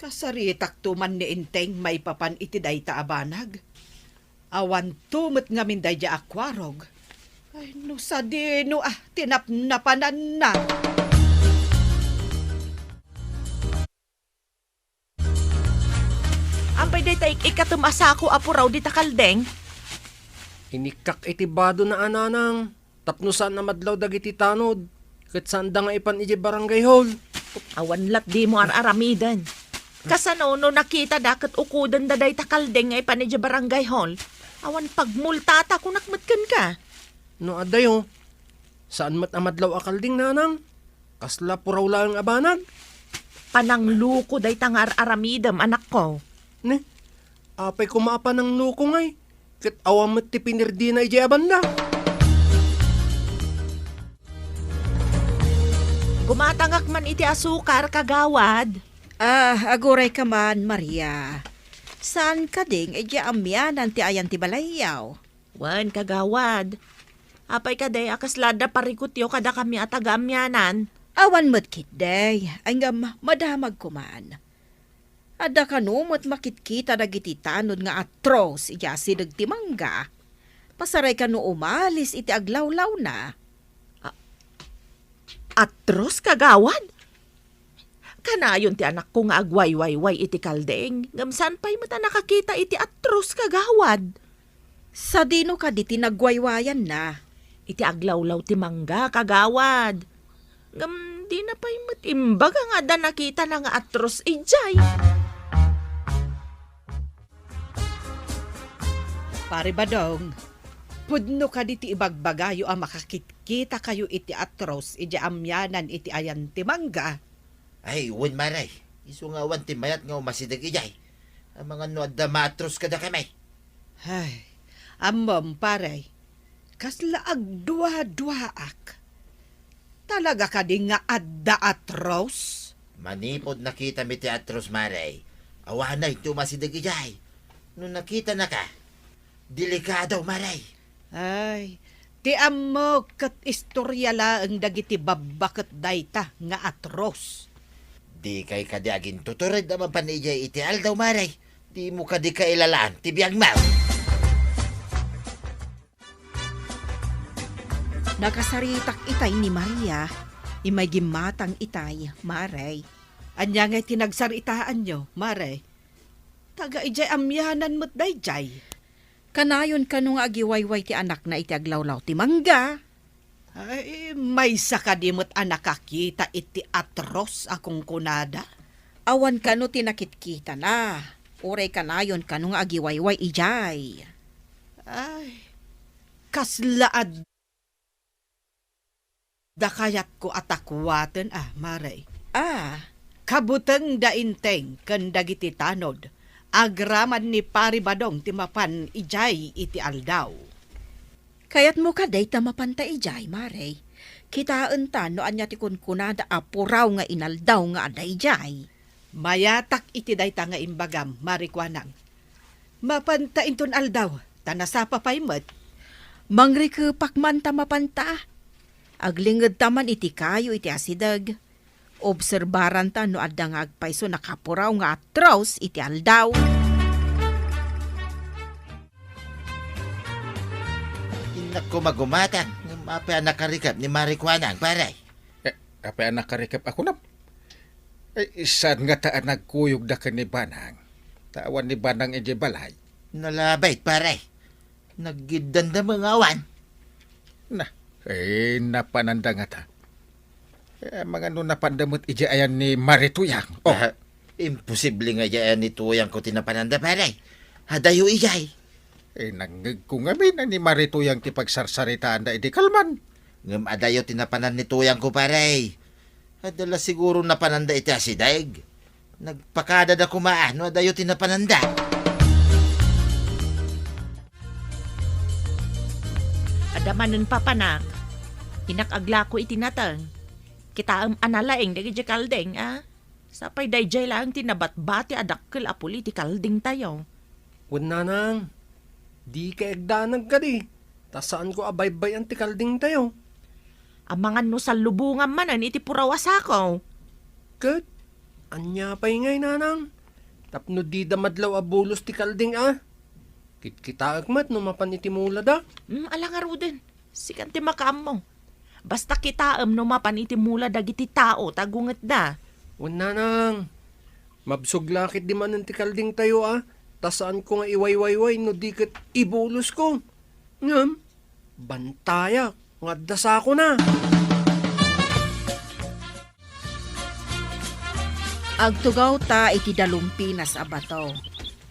Kasaritak tuman ni Inteng may papan iti dayta abanag. Awan tumot nga min dayja akwarog. Ay, no sa dino tinapnapanan na. Ampay day tayo ikatumasako apuraw di takaldeng. Inikak iti bado na ananang. Tapno saan na madlaw dagiti tanod. Kat saan da nga ipan iti barangay hall. Awan lat di mo aramidan. Kasano no nakita dakat ukudan da day takaldeng ay panidya barangay hall. Awan pagmultata kung nakmatkan ka. No adayo. Saan mat amadlaw akalding nanang? Kasla puraw lang abanag. Panangluko day tangar aramidam anak ko. Ne, apay kumapa ng nuko ngay. Kat awamat ti pinirdi na iti abanda. Gumatangak man iti asukar kagawad. Aguray ka man, Maria. Saan ka ding iti amyanan ti ayan ti balayaw? Wan kagawad. Apay ka day akaslada parikutyo kada kami at tagamyanan. Awan mo't kitday, ay nga madamag kuman. Ada ka numot makitkita dagiti tanod nga atros iya sidag ti mangga. Pasaray ka no umalis iti aglawlaw na. Atros kagawad? Kanayon ti anak ko nga agway-way-way iti kaldeng. Gamsan pa'y mata nakakita iti atros kagawad. Sa dino ka di tinagwaywayan na. Iti aglawlaw ti mangga kagawad. Gam di na pa'y matimbaga nga da nakita na nga atros ijay. Pare Badong, Pudno ka diti ibagbagayo ang makakitkita kayo iti atros iti amyanan iti ayan timangga. Ay, wen maray. Isu nga awan ti mayat nga umasidag ijay. Ang mga no adda matros kada kamay. Ay, amom paray. Kasla agdwa-dwaak. Talaga ka di nga adda atros? Manipod nakita mi ti atros maray. Awanay ti umasidag ijay. Nung nakita na ka, delikado maray. Ay, ti amo kat istorya laeng dagiti babbaket dayta nga atros. Di kay kadiagin tuturid naman panijay iti aldaw maray. Di mo kadi kailalaan ti biyang mau. Nakasaritak itay ni Maria, imay gimatang itay, Maray. Anya nga tinagsaritaan nyo, Mare. Taga ijay amyanan mo't dayjay. Kanayon kanu nga agiwayway ti anak na iti aglawlaw ti mangga. Ay, may sakadimot anak kakita iti atros akong kunada. Awan kanu tinakit-kita na. Uray kanayon kanu nga agiwayway ijay. Ay, kaslaad da kayat ko atakwaten Mare. Kabuteng dainteng ken dagiti tanod. Agraman ni Pari Badong ti mapan ijay iti aldaw. Kayat mo kaday tamapanta ijay, Maray. Kitaan ta no anya ti kunkunada apuraw nga inaldaw nga aday ijay. Mayatak iti dayta nga imbagam, Marikwanang. Mapanta inton aldaw, tanasapa paymet. Mangri ke pakman tamapanta. Aglinged taman iti kayo iti asidag. Obserbaran ta no adda nga agpayso nakapuraw nga atros iti aldaw. Inak ko magumatan. Mapa nakarikap ni Marikwanang paray. Apa anak karikap ako na? Ay, saan nga taan nagkuyog da ka ni Banang? Tawan ni Banang iji balay. Nalabay paray. Naggidan da mga awan. Napananda nga ta. Mga napandamot iji ayan ni Marituyang. Imposible nga dyan ni tuyang ko tinapananda paray. Hadayo ijay. Nanggag ko nga na ni Marituyang ti pagsarsaritaan da iti kalman. Ngam adayo tinapanan ni tuyang ko paray. Adala siguro napananda iti asidag. Nagpakada da kumaan no adayo tinapananda. Adamanon papanak. Inakagla ko itinatang. Kita analaeng dagi kaldeng Sapay dayjay lang tinabat-bati adakkel a political ding tayo. Wen nanang, di ka egdanag ka di. Tasaan ko abaybay ang tikalding tayo. Amangan no sa lubungan manan iti purawas ako. Kat, anya pa'y ngay nanang. Tapno di damadlaw abulos tikalding Kitkita agmat no mapan iti mula da. Alangaro din. Sikan ti makaam mo. Basta kitaam no mapan iti mula dagiti tao tagunget da. Wen nanang, mabsog lakit di man ang tikalding tayo Tasaan ko nga iwaywayway no di kat ibulos ko. Ngam, bantaya, ngadasa ko na. Agtugaw ta iti dalumpinas abato.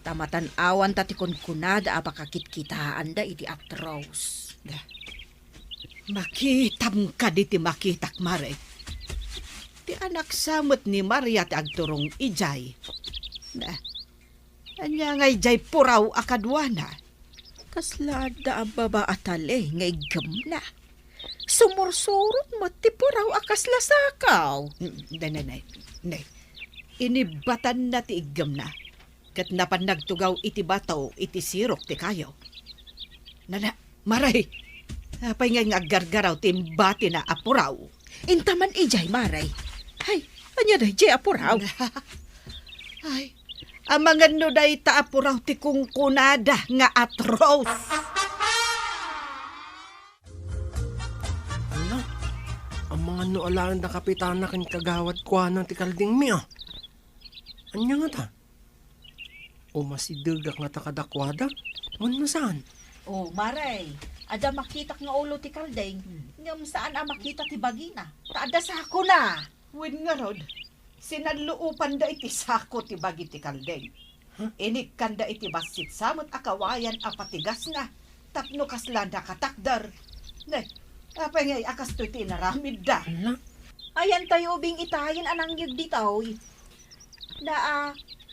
Tamatan awan ta ti kunkunada apakakitkitaan da iti atros. Makitam ka diti makitak, Mare. Ti anak samot ni Maria ti agturong ijay. Anya nga ijay puraw akadwana. Kaslada ang baba atale nga igam na. Sumursurot mo ti puraw akas lasakaw. Nay. Inibatan na ti igam na. Kat napan nagtugaw iti bataw iti sirok ti kayo. Maray. Apay nga aggargaraw ti imbati na apuraw. Intaman ijay, Maray. Ay, anya na ijay apuraw. Ay, amangan no day ta apuraw ti kungkunada nga atros. Ala, ang mga noalaan na kapitana kan kagawad kwa ng tikalding mi Anya nga ta? O masidagak nga ta kadakwada? Ano saan? Maray. Ada makita nga ulo ti kaldeng. Ngam saan makita ti bagina? Taada sa ako na. Win nga rod, sinadluupan da iti sako ti bagi ti kaldeng. Inik kanda iti basit samot akawayan apatigas na. tapno kasla nakatakdar. Ne, apay ngay akas to'y tinaramid da. Ayan tayo ubing itayin anang yug ditaw.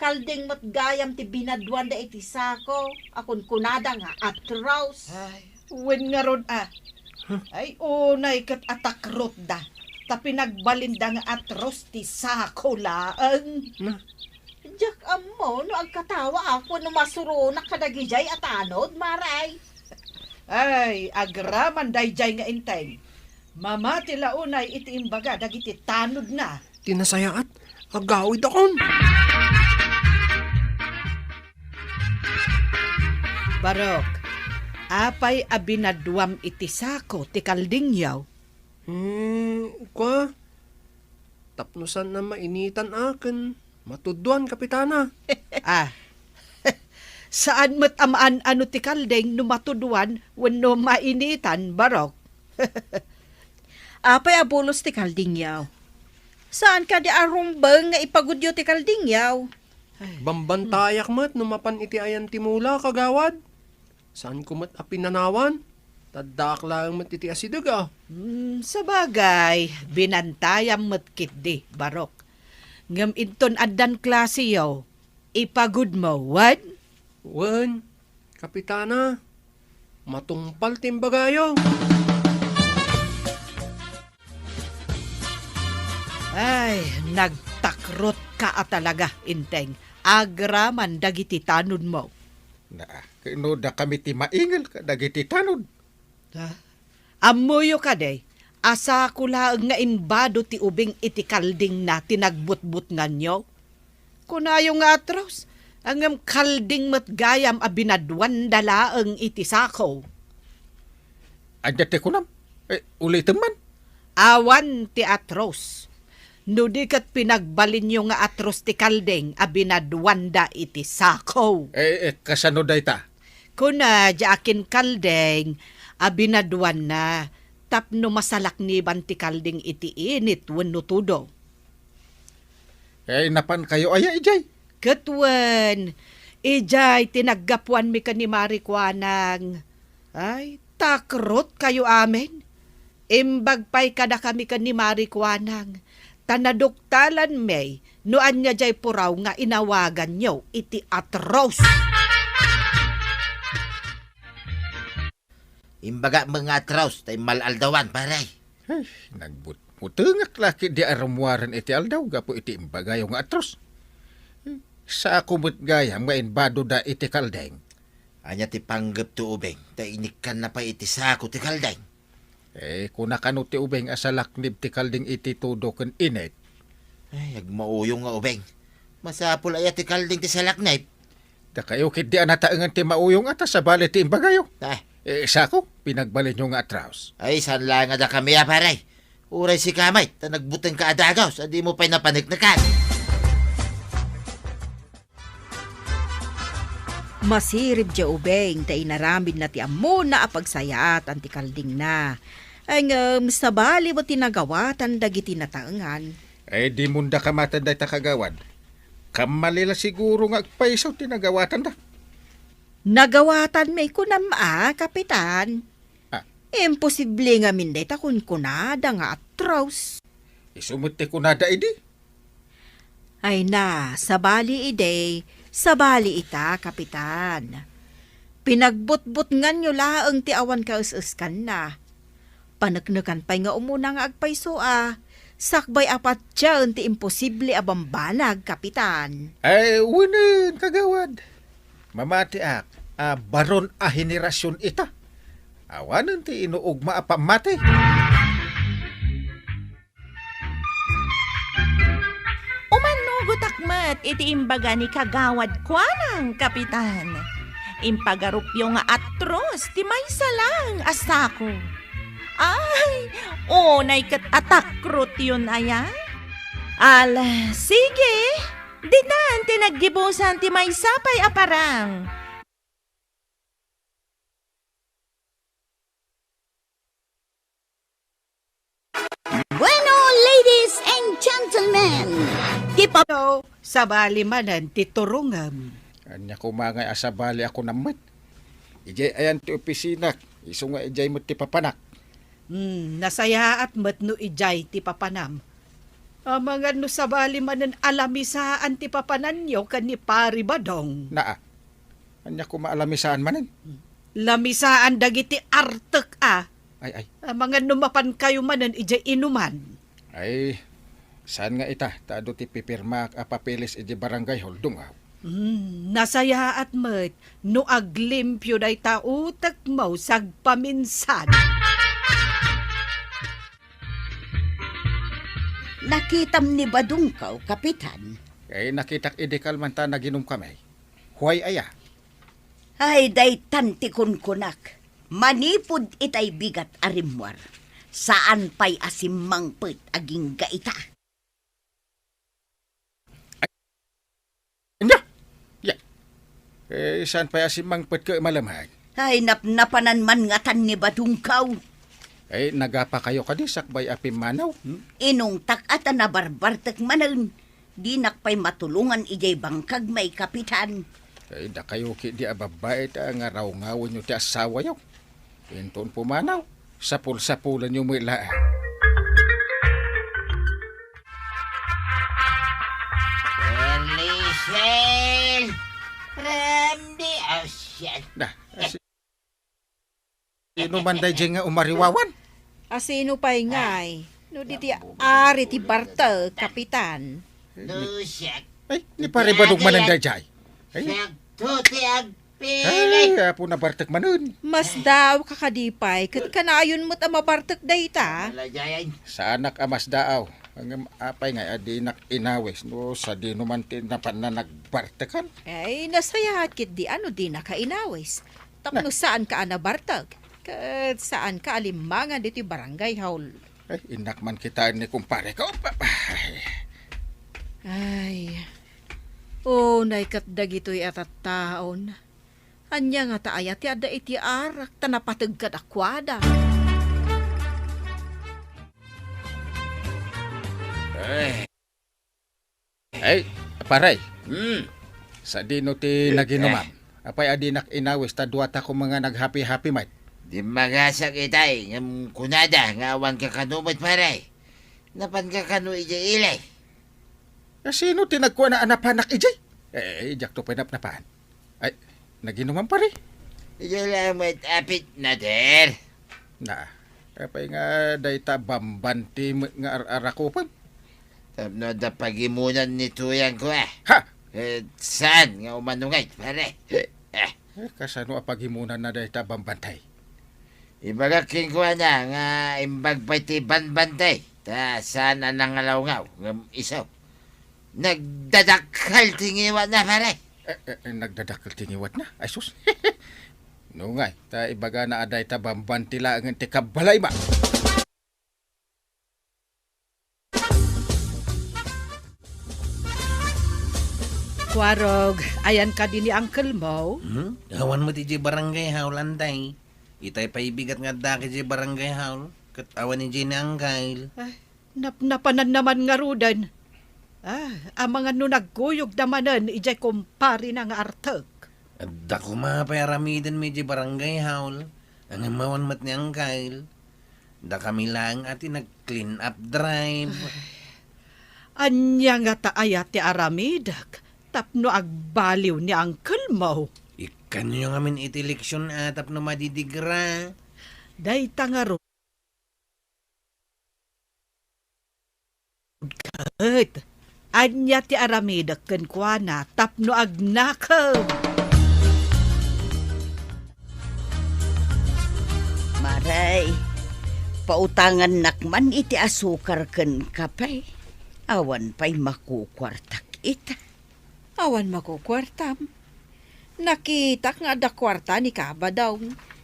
Kalding mat gayam ti binadwan da iti sako. Akon kunada nga atraus. Ay, wen nga ron Ay, unay kat atakrot da. Tapi nagbalinda nga atros ti sako laang. Jak amo no agkatawa ako no masuro na kadagijay at anod maray. Ay, agraman dayjay nga inteng. Mamati launay iti imbaga dagiti tanod na. Tinasayaat, agawid akon. Barok, apay abinadwam iti sako ti kaldingyaw. Kwa? Tapnusan na mainitan akin. Matuduan, Kapitana. Saan mo't amaan ano ti kalding no matuduan wenno mainitan, Barok? Apay abulos ti kaldingyaw. Saan ka di arumbang nga ipagudyo ti kaldingyaw? Bambantayak mat, numapan iti ayan timula, kagawad. Saan ko mat apinanawan? Tadak lang mat iti asidag Sabagay, binantayam mo't kitdi, Barok. Ngam inton addan klase yaw, ipagud mo, what? Wan, Kapitana, matungpal timbagayo. Ay, nagtakrot ka talaga, inteng. Agraman dagiti tanod mo. Na, kano da kami ti maingal ka dagiti tanod. Amuyo ka day, asa ko laang nga inbado ti ubing iti kalding na tinagbutbut nga nyo. Kunayo nga atros, angam kalding matgayam abinadwan dalaang iti sako. Anya ti kunam, ulitin man. Awan ti atros. No di kat pinagbalin nyo nga atros ti kalding abinadwan da iti sako. Kasano day ta? Kuna akin kalding abinadwan na tapno masalakniban ti kalding iti init wenno tudo. Napan kayo aya ijay. Katwan, ijay tinaggapuan mi ka ni Marikwanang. Ay, takrot kayo amin. Imbagpay kada kami ka ni Marikwanang. Tanaduktalan may, noan niya jay puraw nga inawagan nyo, iti atros. Imbaga mga atraus, tay malaldawan, paray. Ay, nagbutungak laki di aramuaran iti aldaw, gapo iti imbagayo nga atros. Sa kumot gayam nga inbado da iti kaldeng. Anya ti panggap tu ubeng, tay inikan na pa iti sako ti kaldeng. Kuna kano ti ubeng asalaknib ti kalding iti tudo ken init. Ay, agmauyong nga ubeng. Masapul ay ti kalding ti salaknib. Da kayo kit di anataengan ti mauyong ata sa bali ti imbagayo. Ah, Sako, pinagbalin nyo nga atraos. ay, saan lang nga da kami paray. Uray si kamay, ta nagbutang ka adagaw, sa di mo pa'y napaniknakan. Masirib dya ubeng, ta inaramid na ti amo na apagsayat anti kalding na. Ang sabali mo tinagawatan dagiti nataengan. Di munda kamatan day takagawad. Kamalila siguro nga agpaisaw tinagawatan da. Nagawatan may kunam kapitan. Imposible nga minday ta kun kunada nga atraus. Isumuti ko nada idi. Ay na, sabali ide, sabali ita, kapitan. Pinagbutbut nga nyo laang ti awan ka us-uskan na. Panagnakan pa'y nga umuna nga agpayso sakbay apat dyan ti imposible abambanag, kapitan. Wunin kagawad. Mamati baron a henerasyon ita. Awanan ti inuugma a pamati. Umanugot akmat iti imbaga ni kagawad kwanang, kapitan. Impagarupyo nga atros, ti may salang asako. Ay, onay kat atakrot yun aya. Ala, sige. Dinan, tinaggibusan ti may sapay aparang. Bueno, ladies and gentlemen, Sabali manan ti turungam. Anya kumangay asabali ako namat. Ijay ayan ti opisina. Iso nga ijay mo ti papanak. Nasaya at matno ijay ti papanam. Mga no sabali manan alamisaan ti papanan nyo kan ni Pari Badong. Naa. Anya ko maalamisaan manin. Lamisaan dagiti artek Ay. Mga numapan kayo manan ijay inuman. Ay, saan nga ita? Taado ti pipirma a papeles ijay barangay hall dungaw. Nasaya at mat no aglimpyo day tautak mo sagpaminsan. Nakitam ni Badungkaw, Kapitan. Kay nakitak idikal man ta naginom kami. Huway aya. Ay, day tanti kunkunak. Manipod itay bigat arimwar. Saan pa'y asimangpet aging gaita? Anya? Ya. Saan pa asimang pet ka malamag? Ay, napnapanan man ngatan ni Badungkaw. Ay, nagapa kayo kadisak bay apim manaw. Inong takata na barbartek manan. Di nakpay matulungan ijay bangkag may kapitan. Ay, da kayo ki di ababait nga raw ngawon nyo ti asawa yaw. Inton pumanaw. Sapul-sapulan nyo mo ila. Lisel! Randy, oh shit. Na, sino man day dyan nga umariwawan? Asino pa'y ngay? No di ti ari ti Barta, Kapitan. No shit. Ay, ni pare ba man ang dayjay? Ay, Tuti ang ay, apo na bartek manun. Mas daw kakadipay, kat kanayon mo't amabartak dayta. Malajayan. Sa anak amas daaw. Ang apay nga, adinak inawes. No, sa di naman tinapan na nagbartekan. Ay, nasayahat kit di ano di nakainawis. Tapno saan ka anabartag? Kat saan ka alimangan dito barangay hall. Ay, inak man kita ni kumpare ko. Ay, oh, naikat dagito'y atataon. Anya nga taayat ti ada iti arak, tanapatag kad akwada. Ay, paray. Sa dino ti naginuman. Apay adinak inawes, taduata ko mga naghappy-happy mat. Di magasag itay, ngam kunada, ngawan ka kanumot paray. Napan ka kanu ija ilay. Sino tinagkuha na anapanak ijay? Jak to pinapnapan. Ay, naginuman pare. Ija lamit apit na der. Na, apay nga dayta bambanti nga arakupan. Tapno da pagimunan ni tuyang ko Ha! Saan nga umanungay pare? Kasano apaghimunan na dayta bambantay? Ibagaking ko na nga imbag pa iti banbantay. Ta saan na nangalawngaw ngam isaw. Nagdadakal tingiwa na pare. Nagdadakal tingiwat na? Ay sus. No ngay, ta ibaga na aday ta bambantila ang ti kabalay ba? Kwarog, ayan ka din ni Uncle Mo. Awan mo ti barangay haul anday. Itay paibigat nga daki ti barangay haul. Kat awan ni Jay na angkail. Napanan naman nga rudan. Ang mga no nagkuyog namanan, ijay kumpari na nga artek. At dako mapayramidan mi di barangay haul. Ang amawan mat ni angkail. Da kami lang ati nag-clean up drive. Anya nga taayat ti aramidak. Tapno agbaliw ni Uncle Mo. Ikan nyo nga min iti leksyon atap no madidigra. Day tangaro. Kat, anya ti aramidak ken kuana tapno agnakaw. Maray, pautangan nakman iti asukar ken kapay. Awan pa'y makukwartak ita. Awan makukwartam. Nakita nga da kwarta ni Kaba daw.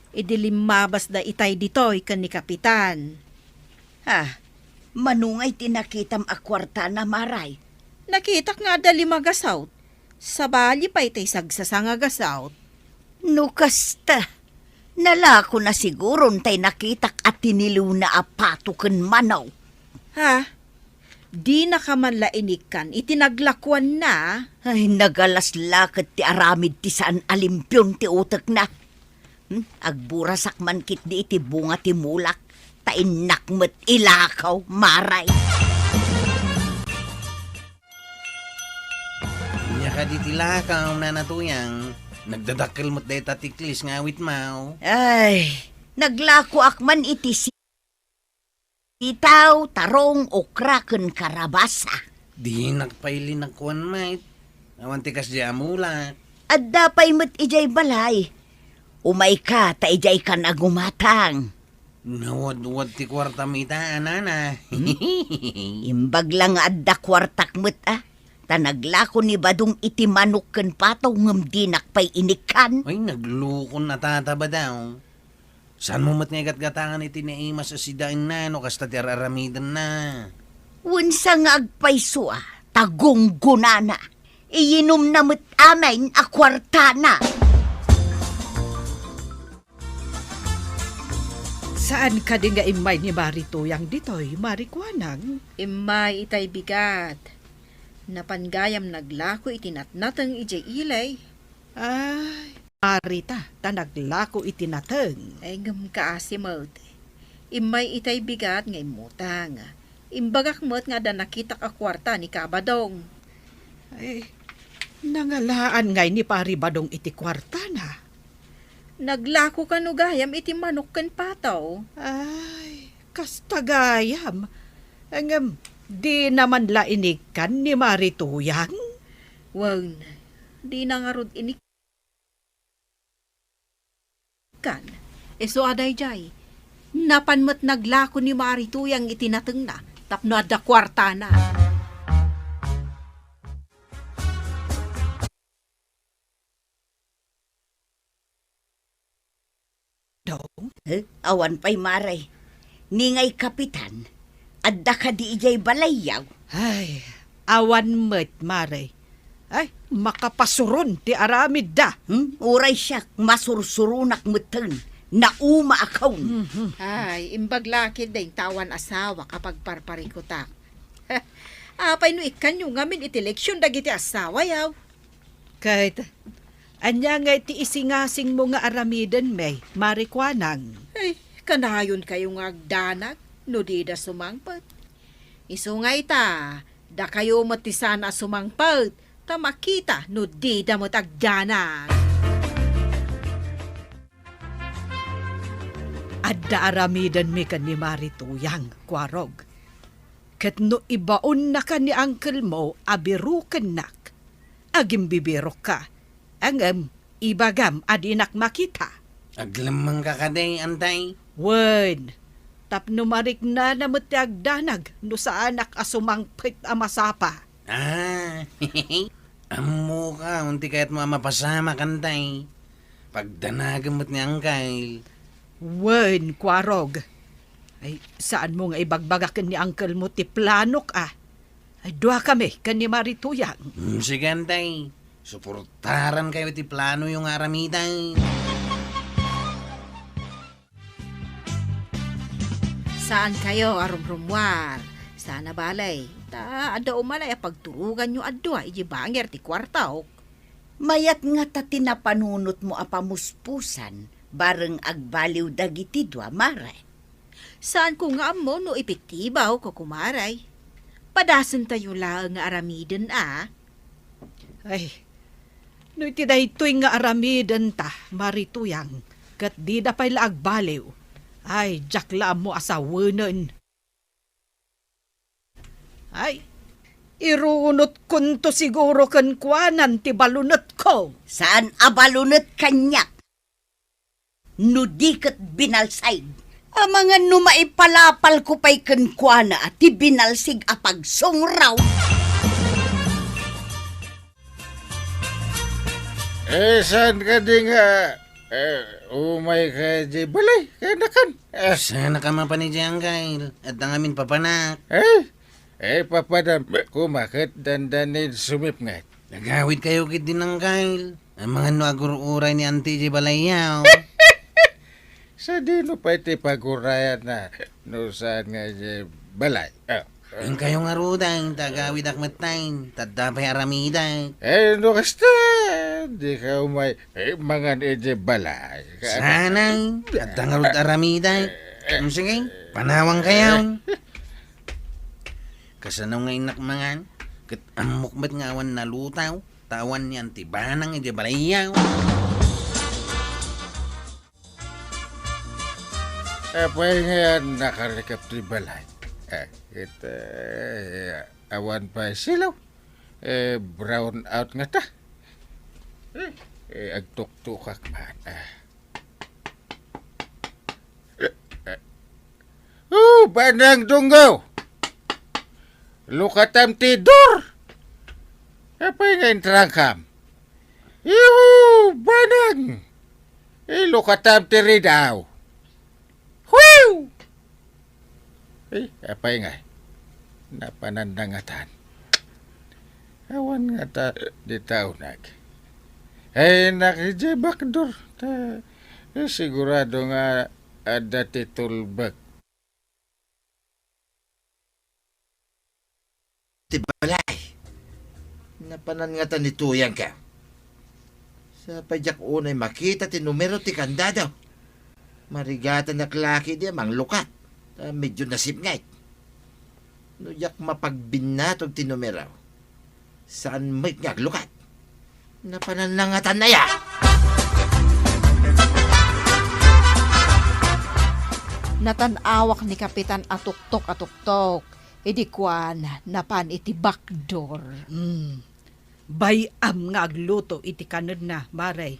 Idilimabas da itay ditoy kan ni Kapitan. Manungay tinakitam a kwarta na maray. Nakita nga da limagasaw. Sabali pa itay sagsasangagasaw. Nukasta. Nalako na siguro tay nakitak at tiniliw na apato ken manaw. Di na ka man lainikan, itinaglakwan na. Ay, nagalaslakat ti aramid ti saan alimpyon ti utak na. Agburasak man kit di iti bunga ti mulak. Tainak met ilakaw, maray. Nya ka di tilakaw na natuyang. Nagdadakkel mo't day tatiklis nga awit mau. Ay, naglako akman iti sitaw, tarong, okra, ken karabasa. Di nakpaili nakuan mait. Awan tikas di amula. At dapay met ijay balay. Umay ka, ta ijay ka nagumatang. Nawad-wad ti kwarta mita, anana. Imbag lang nga adda kwartak met Tanaglako ni Badong iti manok ken pataw ngem dinak pay inikan. Ay, naglukon na tataba daw. Saan mo mat nga gatgatangan iti naima sa sidain na, no kasta ti araramidan na. Unsa nga agpayso tagunggunana. Iyinom na met amin a kwartana. Saan ka di nga imay ni Marituyang ditoy, Marikwanang? Imay itay bigat. Napanggayam naglako itinatnatang ijay ilay. Ay, Marita, tanaglako itinateng. Ay ngam kaasimot. Imay itay bigat nga imutang. Imbagak mo't nga da nakita ka kwarta ni Kabadong. Ay, nangalaan ngay ni Pari Badong iti kwarta na. Naglako ka no gayam iti manok ken pataw. Ay, kastagayam. Ang di naman lainikan ni Marituyang. Wag na. Di na nga rod inikan. Eso aday jay. Napanmat naglako ni Marituyang itinateng na. Tapno adda kwarta na. Dong? Awan pay maray. Ningay kapitan. Adda ka di ijay balayaw. Ay, awan met, Mare. Ay, makapasuron ti aramid da. Uray siya, masursurunak meten. Nauma akaw. Ay, imbaglakid dahing tawan asawa kapag parparikutak. Apay no ikan yung ngamin iti leksyon dagiti asawa yaw. Kahit, anya nga iti isingasing mo nga aramidan may, Marikwanang. Ay, kanayon kayo nga agdanag, no di da sumangpat. Iso nga ita, da kayo matisana sumangpat, ta makita no di da mo tagdanag. Adda aramidan mi kan ni Marituyang, kwarog. Kat no ibaon na ka ni uncle mo, abirukan nak. Agim bibirok ka. Angam, ibagam adinak makita. Aglamang kakaday, antay. Wen, tapno marik na namuti agdanag no sa anak asumangpit amasapa. Amo ka, unti kahit mo mapasama kantay. Pagdanagamot ni Angkay. Wen, kwarog. Ay, saan mo nga ibagbagakan ni uncle mo ti planok Ay, dua kami kan ni Marituyang. Sige, antay. Suportaran kayo ti plano yung aramidan. Saan kayo arumrumwar? Sana balay. Ta, ada umalay pagturugan nyo adwa, iji banger ti kwartaok. Mayat nga ta tinapanunot mo apamuspusan, bareng agbaliw dagiti dua, maray. Saan ko nga mo no epektibaw ko kumaray? Padasan tayo lang nga aramiden Ay, no iti daytoy nga aramidan ta, Marituyang, kat di da pa'y laagbaliw. Ay, jakla mo asawanan. Ay, irunot kun to siguro kan kwanan ti balunot ko. Saan abalunot kanyak? Nudikat binalsay. Amangan no maipalapal ko pa'y kankwana at ti binalsig apagsungraw. Saan ka di nga? Umay ka di balay, kanakan. Sana ka mapanidya, Angkay. At ang amin papanak. Papadam, kumakit dandanin sumip nga. Nagawid kayo kit din, Angkay. Ang mga nuagururay ni Auntie J. Balayaw. Sa di no pa iti pagurayan na no saan nga di balay. Ang kayo nga ruday, tagawid akmatain, tadapay aramiday. No kasta, Di ka umay, mangan eje balay. Sanay, at dangarod aramiday. Sige, panawang kayaw. Kasanaw nga inakmangan, kat amok ba't nga awan nalutaw, tawan niyan tibanang iti balayaw. Apay nga nakarikap di balay. Awan pa silaw. Brown out nga ta. Agtuktukak man. Banang dunggaw! Lukatam tidur! Apay nga intrangkam? Yuhu! Banang! Lukatam tiridaw! Whew! Apay nga? Napanandangatan. Awan nga ta di taunag. Nakijebak dur. Sigurado nga ada titulbak. Ti balay. Napanangatan ni tuyang ka. Sa pajak unay makita ti numero ti kandado. Marigatan na klaki di mang lukat. Medyo nasip ngay. Nuyak mapagbinatog ti numero. Saan may ngaglukat? Napananangatan na ya! Natanawak ni Kapitan atuktok. Idi kwan, napan iti backdoor. Bayam nga agluto iti kanod na, Maray.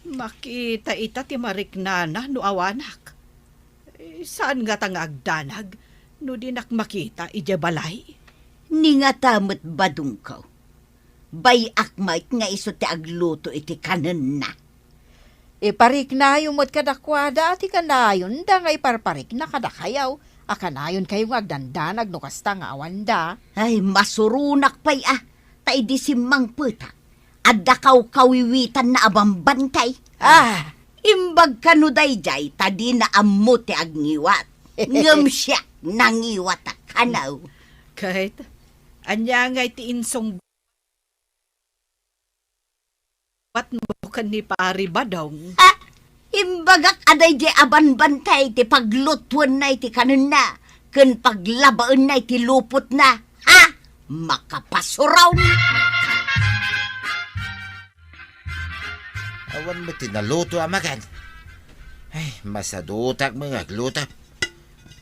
Makita ita ti mariknana no awanak. Saan nga ta nga agdanag? No di nakmakita ija balay? Ni nga tamot badung ko. Bay akmait nga iso ti agluto iti kanan na. Iparik na yung mo't kadakwada at ikanayon da nga iparparik na kadakayaw. Akanayon kayo nga agdandanag no kasta nga awanda. Ay, masurunak pa'y tay di simang puta. Adda kawiwitan na abambantay. Imbag kanuday jay, tadi na ammo ti agniwat. Ngam siya, nangiwat kanaw. Kahit, anya nga iti insong bat mo kan ni pari badong. Imbagak aday jay abanbantay ti paglutwan na iti kanon na. Kun paglabaan na iti lupot na. Makapasuraw na. Awan mo tinaluto amagan. Ay, masadutak mga agluta.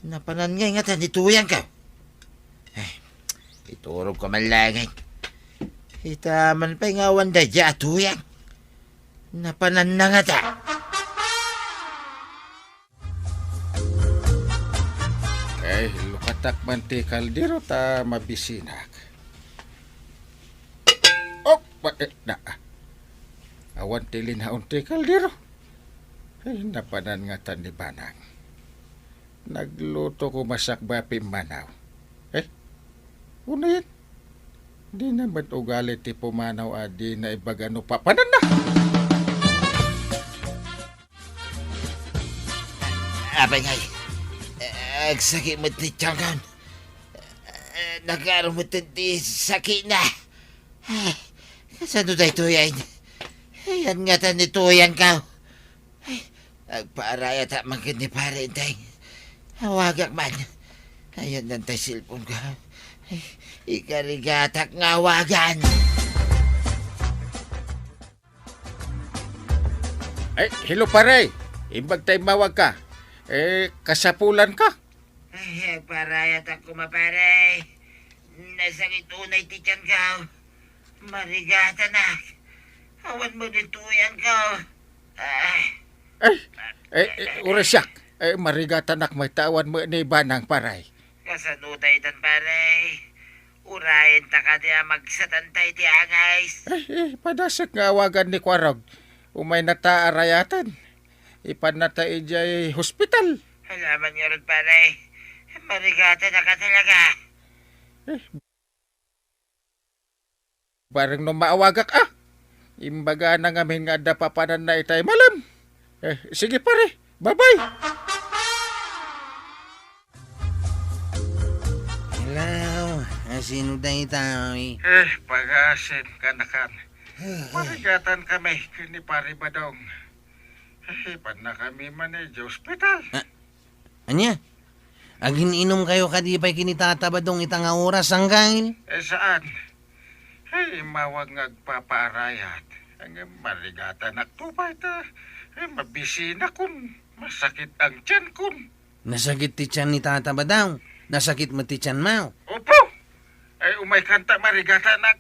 Napanan ngay nga tanituyang ka. Ay, iturog ko man langay. Itaman pa'y nga wanda dya atuyang. Napanan na nga ta. Ay, lukatak man ti kaldero ta mabisinak. Awan ti linhaon ti kaldero. Ay, napanan nga tan ni Banang. Nagluto ko masakba pimanaw. Una yan. Di naman ugali ti pumanaw di na ibagano papanan na. Abay ngay. Agsakit mo ti tiyangkan. Nagkaroon mo ti sakit na. Ay, kasano tayo tuyain? Ayan nga tan ni tuyang ka. Ay, agpaaraya ta mangkin ni pare intay. Hawagak man. Ayan nantay silpon ka. Ay, ikarigatak nga wagan. Ay, hello pare. Imbag tayo mawag ka. Kasapulan ka. Ay, agparaya ta kumapare. Nasakit unay ti tiyan ka. Marigata na. Awan mo ni tuyang ka. Urasyak. Marigatanak may tawan mo ni Banang paray. Kasanutay tan pare. Urayin ta ka diya magsatantay ti angays. Padasak nga awagan ni Kwarog. Umay nataarayatan. Ipan na ta ijay hospital. Halaman nga ron pare. Marigata na ka talaga. Barang no maawagak Imbaga na ngamin nga dapapanan na itay malam. Sige pare. Bye-bye. Hello, asino tayo tao pag-asin ka na kan. Marigatan kami ni Pare Badong. Pan na kami man sa ospital. Anya? Agin inom kayo kadipay kinitatabadong itang oras ang kail. Saan? Mawag ngagpapaarayat. Ang marigatan nagtubay ta. Mabisi na kun. Masakit ang tiyan kun. Nasakit ti tiyan ni tatabadaw. Nasakit mo ti tiyan mo. Opo! Umay kanta marigatan na.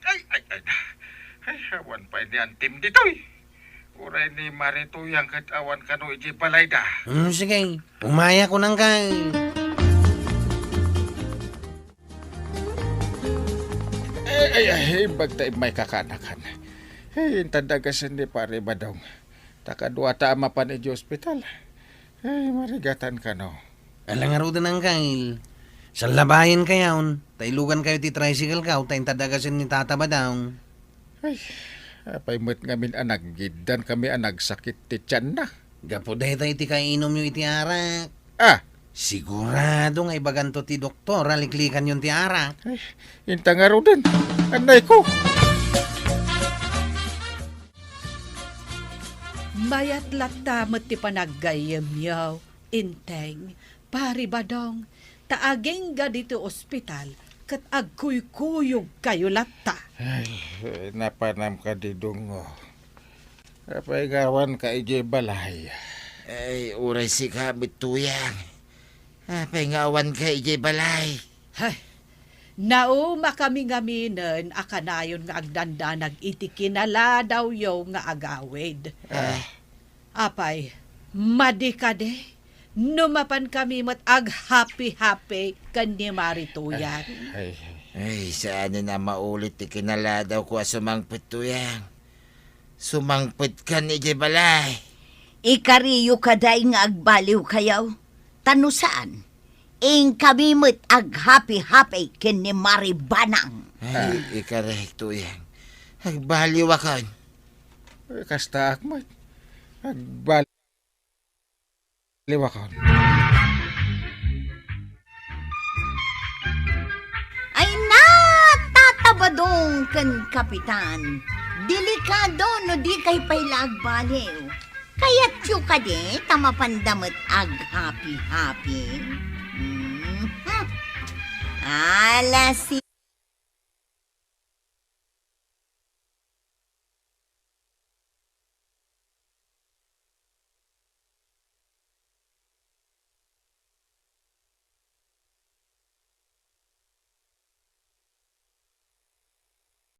Awan pa ni antim ditoy. Uray ni Marituyang katawan kano iji balayda. Sige, umaya ko nang kail. Bagtay may kakanakan. Tandagasan ni Pare Badong. Takadwa tama pa ni hospital. Marigatan ka no. Alang arudan ang kail. Sa labayan kayaon, tailugan kayo ti tricycle ka, tayong tadagasin ni tatabadaw. Apay mo't ngamin anag, gidan kami anag sakit ti tiyan na. Gapuday tayo ti kainom yung iti arak. Sigurado nga ibaganto ti doktor, aliklikan yung ti arak. Intang arudan, anay ko. Mayat lata met ti panaggayem yaw, Inteng, Pare Badong, taageng ga dito ospital, kat agkuy-kuyog kayo lata. Napanam ka di dungo. Apay gawan ka ije balay. Uray si kabit tuyang. Paingawan ka ije balay. Nauma kami ngaminan, akanayon nga agdanda iti kinala daw yaw nga agawid. Apay, madikade, numapan kami mat ag-happy-happy kan ni Marituyan. Saan na maulit ti kinala daw ko sumangpit tuyang. Sumangpit ka ni ije balay. Ikariyo kaday nga agbaliw kayaw. Tano saan? Ing kami mo't ag-happy-happy ken ni Maribanang. Ikarek tuyang. Agbaliw akan. Kasta akmat. Agbaliw akon. Ay natatabadong ken kapitan. Delikado no di kay pailagbaliw. Kaya't yu ka de, tamapandamot ag-happy-happy. Ala si